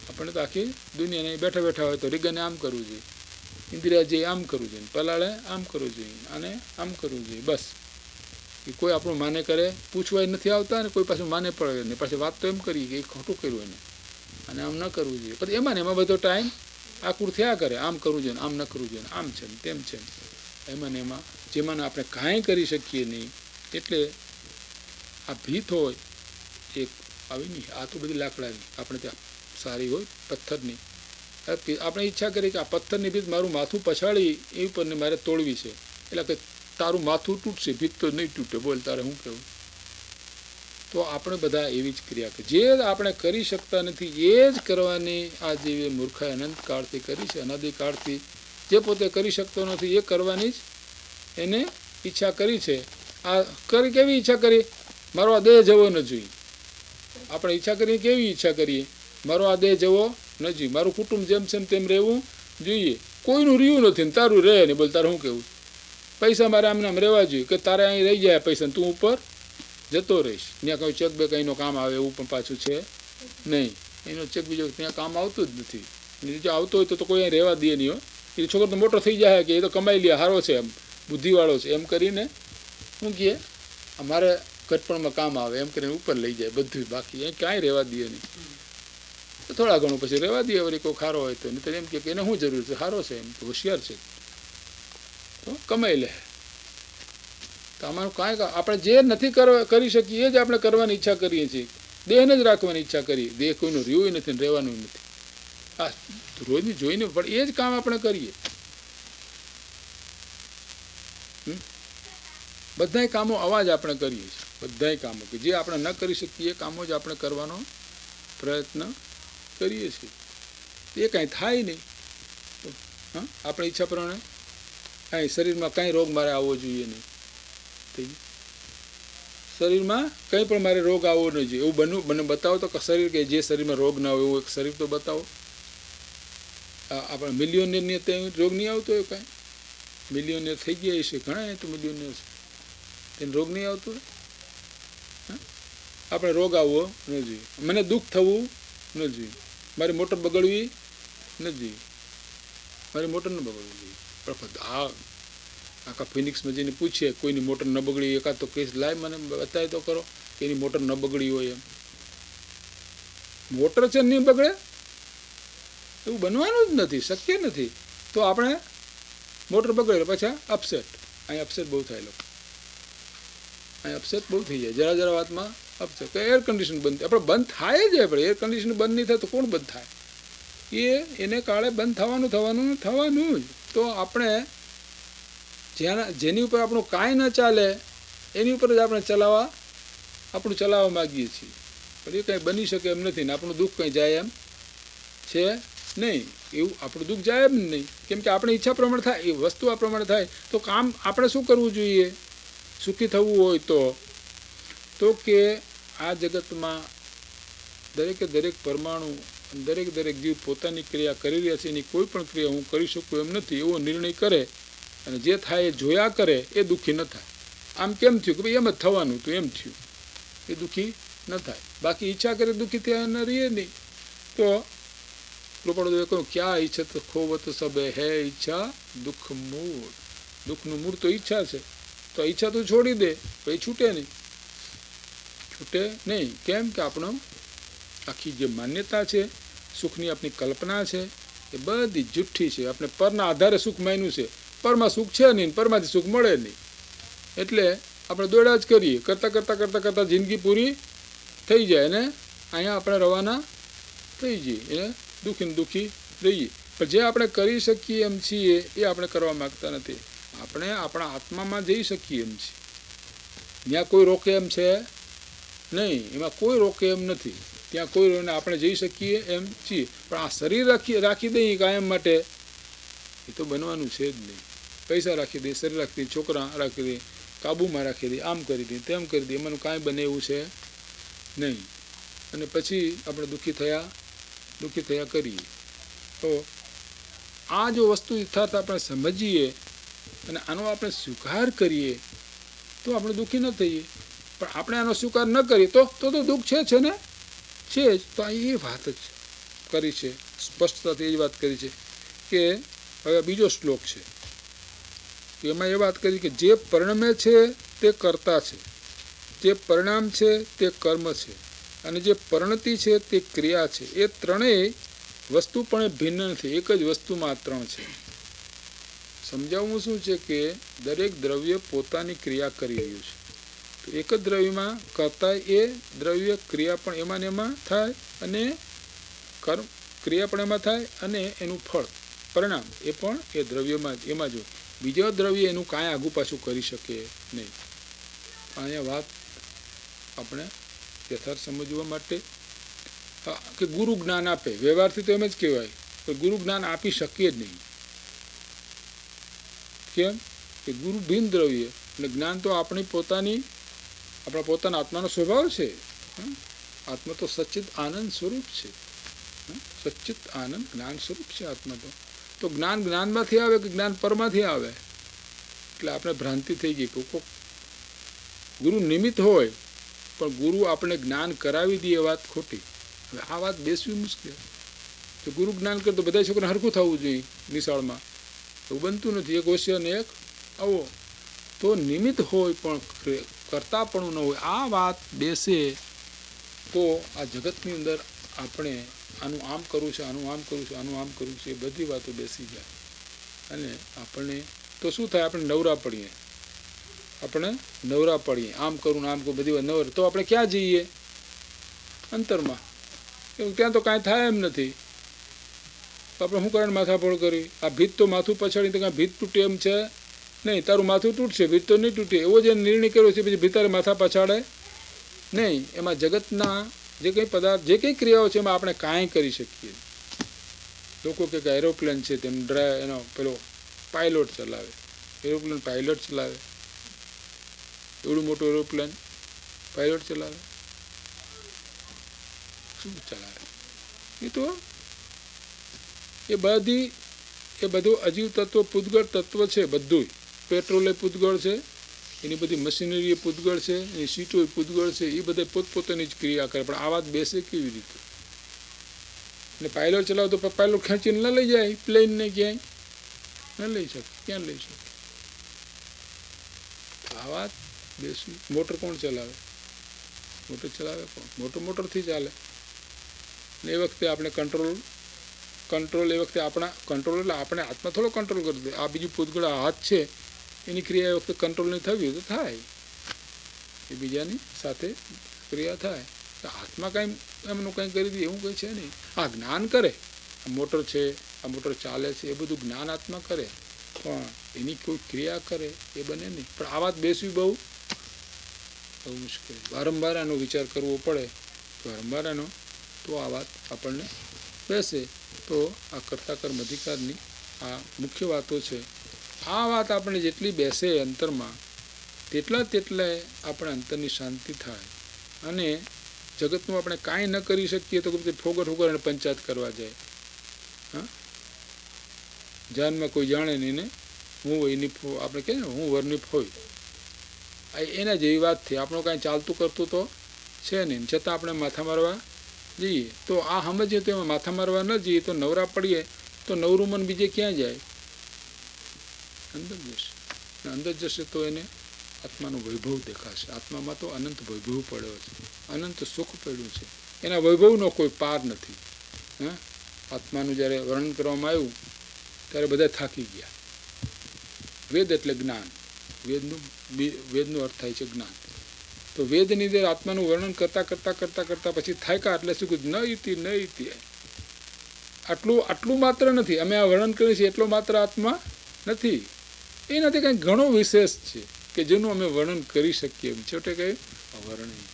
આપણે તો આખી દુનિયાને બેઠા બેઠા હોય તો રીગને આમ કરવું જોઈએ, ઇન્દિરાજીએ આમ કરવું જોઈએ, પલાળે આમ કરવું જોઈએ, અને આમ કરવું જોઈએ. બસ એ કોઈ આપણું માને કરે, પૂછવાય નથી આવતા, ને કોઈ પાછું માને પડે નહીં. પાછી વાત તો એમ કરીએ કે એ ખોટું કર્યું એને, અને આમ ન કરવું જોઈએ. પછી એમાં ને એમાં બધો ટાઈમ આકુર થયા કરે. આમ કરવું જોઈએ, આમ ન કરવું જોઈએ, આમ છે ને તેમ છે. એમાં ને એમાં જેમાં આપણે કાંઈ કરી શકીએ નહીં. એટલે આ ભીત હોય એક આવી નહીં. આ તો બધી લાકડાની આપણે ત્યાં સારી હોય પથ્થરની. આપણે ઈચ્છા કરી કે આ પથ્થરની ભીત મારું માથું પછાડી એ ઉપરને મારે તોડવી છે, એટલે કે તારું માથું તૂટશે, ભીત તો નહીં તૂટે. બોલ તારે શું કહેવું? તો આપણે બધા એવી જ ક્રિયા કે જે આપણે કરી શકતા નથી એ જ કરવાની આ જેવી મૂર્ખાઈ અનંતકાળથી કરી છે. અનાદિકાળથી જે પોતે કરી શકતો નથી એ કરવાની જ એને ઈચ્છા કરી છે. આ કરી કેવી ઈચ્છા કરી? મારો આ દેહ જવો ન જોઈએ. આપણે ઈચ્છા કરીએ કેવી ઈચ્છા કરીએ? મારો આ દેહ જવો ન જોઈએ, મારું કુટુંબ જેમ છે તેમ રહેવું જોઈએ. કોઈનું રહ્યું નથી ને તારું રહે નહીં. બોલ તારે શું કહેવું? પૈસા મારે આમને આમ રહેવા જોઈએ કે તારે અહીં રહી જાય પૈસા, તું ઉપર જતો રહીશ. ત્યાં કંઈ ચેક બે કંઈનો કામ આવે એવું પણ પાછું છે નહીં. એનો ચેક બીજો ત્યાં કામ આવતું જ નથી. જો આવતો હોય તો કોઈ અહીં રહેવા દે નહીં. હોય એ છોકરો તો મોટો થઈ જાય કે એ તો કમાઈ લે, સારો છે, એમ બુદ્ધિવાળો છે, એમ કરીને શું કહે અમારે ઘટપણમાં કામ આવે એમ કરીને ઉપર લઈ જાય બધું. બાકી અહીં કાંઈ રહેવા દે નહીં. તો થોડા ઘણું પછી રહેવા દઈએ. વળી કોઈ ખારો હોય તો, નહીં તો એમ કે એને શું જરૂર છે, સારો છે, એમ તો હોશિયાર છે, તો કમાઈ લે. તો અમારું કાંઈ આપણે જે નથી કરી શકીએ એ જ આપણે કરવાની ઈચ્છા કરીએ છીએ. દેહને જ રાખવાની ઈચ્છા કરીએ. દેહ કોઈનું રહ્યું નથી ને રહેવાનું નથી. આ રોજની જોઈને પણ એ જ કામ આપણે કરીએ. બધાય કામો આવા જ આપણે કરીએ છીએ. બધાય કામો કે જે આપણે ન કરી શકીએ એ કામો જ આપણે કરવાનો પ્રયત્ન કરીએ છીએ. એ કાંઈ થાય નહીં. હા, આપણી ઈચ્છા પ્રમાણે કાંઈ શરીરમાં કાંઈ રોગ મારે આવવો જોઈએ નહીં. શરીરમાં કંઈ પણ મારે રોગ આવવો ન જોઈએ એવું મને બતાવો તો. શરીર કે જે શરીરમાં રોગ ના હોય એવું એક શરીર તો બતાવો. આપણે મિલિયોનિયરને ત્યાં રોગ નહીં આવતો હોય. કાંઈ મિલિયોનિયર થઈ ગયા છે ઘણા, તો મિલિયોનિયર છે તેને રોગ નહીં આવતો હોય. આપણે રોગ આવવો ન જોઈએ, મને દુઃખ થવું ન જોઈએ, મારી મોટર બગડવી ન જોઈએ, મારી મોટર ન બગડવી જોઈએ. પણ આખા ફિનિક્સમાં જઈને પૂછીએ કોઈની મોટર ન બગડી, એકાદ તો કેસ લાય મને બતાય તો કરો કે એની મોટર ન બગડી હોય. એમ મોટર છે નહીં બગડે એવું બનવાનું જ નથી, શક્ય નથી. તો આપણે મોટર બગડે પછી અપસેટ. અહીં અપસેટ બહુ થાય લોકો, અહીં અપસેટ બહુ થઈ જાય જરા વાતમાં અપસેટ. કે એર કન્ડિશન બંધ, આપણે બંધ થાય જ. આપણે એર કન્ડિશન બંધ નહીં થાય તો કોણ બંધ થાય? એને કાળે બંધ થવાનું જ. તો આપણે જેની ઉપર આપણું કાંઈ ન ચાલે એની ઉપર જ આપણે ચલાવવા માગીએ છીએ. પણ એ કંઈ બની શકે એમ નથી ને આપણું દુઃખ કંઈ જાય એમ છે નહીં. એવું આપણું દુઃખ જાય એમ નહીં. કેમ કે આપણે ઈચ્છા પ્રમાણે થાય, એ વસ્તુ આ પ્રમાણે થાય. તો કામ આપણે શું કરવું જોઈએ સુખી થવું હોય તો કે આ જગતમાં દરેક પરમાણુ, દરેક જીવ પોતાની ક્રિયા કરી રહ્યા છે. એની કોઈ પણ ક્રિયા હું કરી શકું એમ નથી એવો નિર્ણય કરે અને જે થાય એ જોયા કરે એ દુઃખી ન થાય. આમ કેમ થયું કે ભાઈ એમ જ થવાનું હતું, એમ થયું, એ દુઃખી ન થાય. બાકી ઈચ્છા કરે દુઃખી થયા ન રહીએ નહીં. તો કૃપાળુદેવે કહ્યું ક્યાં ઈચ્છા તો ખોવત સબે હે ઈચ્છા દુઃખ મૂળ. દુઃખનું મૂળ તો ઈચ્છા છે. તો ઈચ્છા તો છોડી દે પછી છૂટે નહીં. કેમ કે આપણો આખી જે માન્યતા છે, સુખની આપણી કલ્પના છે, એ બધી જુઠ્ઠી છે. આપણે પરના આધારે સુખ માન્યું છે. પરમાં સુખ છે નહીં, પરમાંથી સુખ મળે નહીં. એટલે આપણે દોડ્યા જ કરીએ. કરતાં જિંદગી પૂરી થઈ જાય અને અહીંયા આપણે રવાના થઈ જઈએ એને દુઃખી રહીએ. પણ જે આપણે કરી શકીએ એમ છીએ એ આપણે કરવા માગતા નથી. આપણે આપણા આત્મામાં જઈ શકીએ એમ છીએ. ત્યાં કોઈ રોકે એમ છે નહીં, એમાં કોઈ રોકે એમ નથી. ત્યાં કોઈ રોને આપણે જઈ શકીએ એમ છીએ. પણ આ શરીર રાખી દઈએ કાયમ માટે, એ તો બનવાનું છે જ નહીં. પૈસા રાખી દઈએ, શરીર રાખી દઈએ, છોકરા રાખી દઈએ, કાબૂમાં રાખી દઈએ, આમ કરી દઈએ, તેમ કરી દઈએ, એમાંનું કાંઈ બને એવું છે નહીં. અને પછી આપણે દુઃખી થયા કરીએ. તો આ જો વસ્તુ યથાર્થ આપણે સમજીએ અને આનો આપણે સ્વીકાર કરીએ તો આપણે દુઃખી ન થઈએ. પણ આપણે આનો સ્વીકાર ન કરીએ તો દુઃખ છે ને, છે જ. તો એ વાત જ કરી છે, સ્પષ્ટતાથી એ જ વાત કરી છે કે હવે બીજો શ્લોક છે એમાં એ વાત કરી કે જે પરિણમે છે તે કર્તા છે, જે પરિણામ છે તે કર્મ છે, અને જે પરિણતિ છે તે ક્રિયા છે. એ ત્રણેય વસ્તુ પણ ભિન્ન નથી, એક જ વસ્તુમાં આ ત્રણ છે. સમજાવવું શું છે કે દરેક દ્રવ્ય પોતાની ક્રિયા કરી રહ્યું છે. તો એક જ દ્રવ્યમાં કરતા એ દ્રવ્ય ક્રિયા પણ એમાં ને એમાં થાય, અને કર્મ ક્રિયા પણ એમાં થાય, અને એનું ફળ પરિણામ એ પણ એ દ્રવ્યમાં એમાં જ. બીજો દ્રવ્ય એનું કાંઈ આગું પાછું કરી શકે નહીં. અહીંયા વાત આપણે યથાર્થ સમજવા માટે કે ગુરુ જ્ઞાન આપે, વ્યવહારથી તો એમ જ કહેવાય કે ગુરુ જ્ઞાન આપી શકીએ જ નહીં. કેમ કે ગુરુ ભિન્ન દ્રવ્ય અને જ્ઞાન તો આપણા પોતાના આત્માનો સ્વભાવ છે. આત્મા તો સચ્ચિત આનંદ સ્વરૂપ છે. સચ્ચિત આનંદ જ્ઞાન સ્વરૂપ છે આત્મા. તો જ્ઞાન જ્ઞાનમાંથી આવે કે જ્ઞાન પરમાંથી આવે. એટલે આપણે ભ્રાંતિ થઈ ગઈ કે ગુરુ નિમિત્ત હોય પણ ગુરુ આપણે જ્ઞાન કરાવી દે એ વાત ખોટી. હવે આ વાત બેસવી મુશ્કેલ. તો ગુરુ જ્ઞાન કરે તો બધા છોકરાને હરખું થવું જોઈએ નિશાળમાં, એવું બનતું નથી. એક હોશિયાર ને એક આવો. તો નિમિત્ત હોય પણ કરતાપણું ન હોય. આ વાત બેસે તો આ જગતની અંદર આપણે આનું આમ કરવું છે, આનું આમ કરવું છે, આનું આમ કરવું છે, એ બધી વાતો બેસી જાય. અને આપણને તો શું થાય, આપણે નવરા પડીએ. આમ કરું આમ કરું બધી વાત નવરા. તો આપણે ક્યાં જઈએ? અંતરમાં. ત્યાં તો કાંઈ થાય એમ નથી. તો આપણે શું કારણ માથાફોડ કરી? આ ભીત તો માથું પછાડી તો કાંઈ ભીત તૂટે એમ છે નહીં. તારું માથું તૂટશે, ભીત તો નહીં તૂટે. એવો જે નિર્ણય કર્યો છે પછી ભીતારે માથા પછાડે નહીં. એમાં જગતના જે કંઈ પદાર્થ, જે કંઈ ક્રિયાઓ છે એમાં આપણે કાંઈ કરી શકીએ. લોકો કે એરોપ્લેન છે તેમ એનો પેલો પાયલોટ ચલાવે. એરોપ્લેન પાયલોટ ચલાવે? એવડું મોટું એરોપ્લેન પાયલોટ ચલાવે? શું ચલાવે? એ બધું અજીવ તત્વ, પૂતગળ તત્વ છે. બધું પેટ્રોલ એ પૂતગળ છે, એની બધી મશીનરી એ પૂતગળ છે, એની સીટો એ પૂતગળ છે. એ બધા પોતપોતાની જ ક્રિયા કરે. પણ આ વાત બેસે કેવી રીતે? ને પાયલોટ ચલાવે તો પાયલોટ ખેંચીને ન લઈ જાય પ્લેનને, ક્યાંય ન લઈ શકે. ક્યાં લઈ શકે? આ વાત બેસવી. મોટર કોણ ચલાવે? મોટર ચલાવે કોણ? મોટરથી ચાલે. ને એ વખતે આપણે કંટ્રોલ એ વખતે આપણા કંટ્રોલ એટલે આપણે આત્મા થોડો કંટ્રોલ કરી દે. આ બીજું પૂતગળ હાથ છે એની ક્રિયા એ વખતે કંટ્રોલ નહીં થવી તો થાય, એ બીજાની સાથે ક્રિયા થાય. તો આત્મા કાંઈ એમનું કંઈ કરી દે એવું કંઈ છે નહીં. આ જ્ઞાન કરે. આ મોટર છે, આ મોટર ચાલે છે, એ બધું જ્ઞાન આત્મા કરે, પણ એની કોઈ ક્રિયા કરે એ બને નહીં. પણ આ વાત બેસવી બહુ મુશ્કેલ. વારંવાર આનો વિચાર કરવો પડે. વારંવાર આનો તો આ વાત આપણને બેસે. તો આ કર્તા કર્મ અધિકારની આ મુખ્ય વાતો છે. આ વાત આપણે જેટલી બેસે અંતરમાં તેટલા આપણે અંતરની શાંતિ થાય. અને જગતનું આપણે કાંઈ ન કરી શકીએ તો ફોગટ અને પંચાયત કરવા જાય. જાનમાં કોઈ જાણે નહીં ને હું એની આપણે કહે ને હું વરની ફોઈ, એના જેવી વાત થઈ. આપણું કાંઈ ચાલતું કરતું તો છે નહીં, છતાં આપણે માથા મારવા જઈએ. તો આ સમજીએ તો એમાં માથા મારવા ન જઈએ તો નવરા પડીએ તો નવરું મન બીજે ક્યાં જાય? અંદર જશે. અંદર જશે તો એને આત્માનો વૈભવ દેખાશે. આત્મામાં તો અનંત વૈભવ પડ્યો છે, અનંત સુખ પડ્યું છે. એના વૈભવનો કોઈ પાર નથી. આત્માનું જ્યારે વર્ણન કરવામાં આવ્યું ત્યારે બધા થાકી ગયા. વેદ એટલે જ્ઞાન. વેદનો અર્થ થાય છે જ્ઞાન. તો વેદની અંદર આત્માનું વર્ણન કરતાં પછી થાક્યા. એટલે શું કીધું? ન ઇતિ. આટલું માત્ર નથી. અમે આ વર્ણન કરીએ છીએ એટલો માત્ર આત્મા નથી. એનાથી કંઈ ઘણો વિશેષ છે કે જેનું અમે વર્ણન કરી શકીએ એમ છેવટે કંઈ અવર્ણનીય.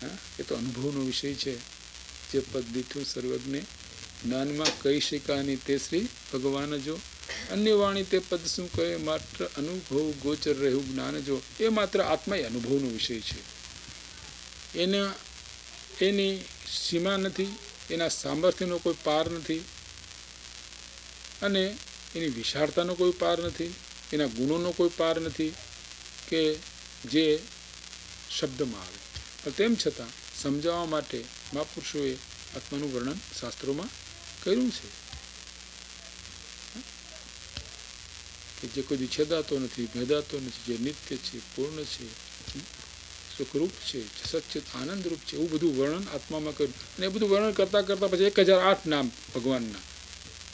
હા, એ તો અનુભવનો વિષય છે. જે પદ દીઠું સર્વજ્ઞે જ્ઞાનમાં કહી શકાની તે શ્રી ભગવાન જો, અન્ય વાણી તે પદ શું કહે, માત્ર અનુભવ ગોચર રહ્યું જ્ઞાન જો. એ માત્ર આત્મા એ અનુભવનો વિષય છે. એની સીમા નથી, એના સામર્થ્યનો કોઈ પાર નથી, અને એની વિશાળતાનો કોઈ પાર નથી, એના ગુણોનો કોઈ પાર નથી કે જે શબ્દમાં આવે. પણ તેમ છતાં સમજાવવા માટે મહાપુરુષોએ આત્માનું વર્ણન શાસ્ત્રોમાં કર્યું છે કે જે કોઈ છેદાતો નથી, ભેદાતો નથી, જે નિત્ય છે, પૂર્ણ છે, સુખરૂપ છે, સચ્ચિત આનંદરૂપ છે, એવું બધું વર્ણન આત્મામાં કર્યું. અને એ બધું વર્ણન કરતાં કરતાં પછી 1008 નામ ભગવાનના.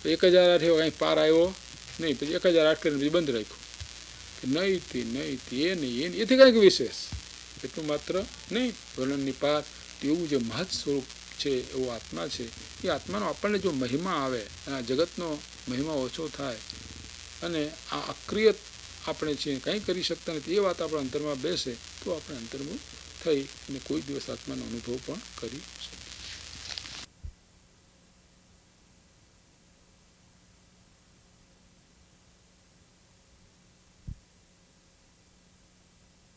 1008 એવો કંઈ પાર આવ્યો નહીં. પછી 1008 કરીને પછી બંધ રાખ્યું કે નહીં એ નહીં એથી કંઈક વિશેષ એટલું માત્ર નહીં. વર્ણનની પાર એવું જે મહત સ્વરૂપ છે એવો આત્મા છે. એ આત્માનો આપણને જો મહિમા આવે અને આ જગતનો મહિમા ઓછો થાય અને આ અક્રિય આપણે છીએ, કંઈ કરી શકતા નથી, એ વાત આપણા અંતરમાં બેસે તો આપણે અંતર્મુખ થઈ અને કોઈ દિવસ આત્માનો અનુભવ પણ કરી શકીએ.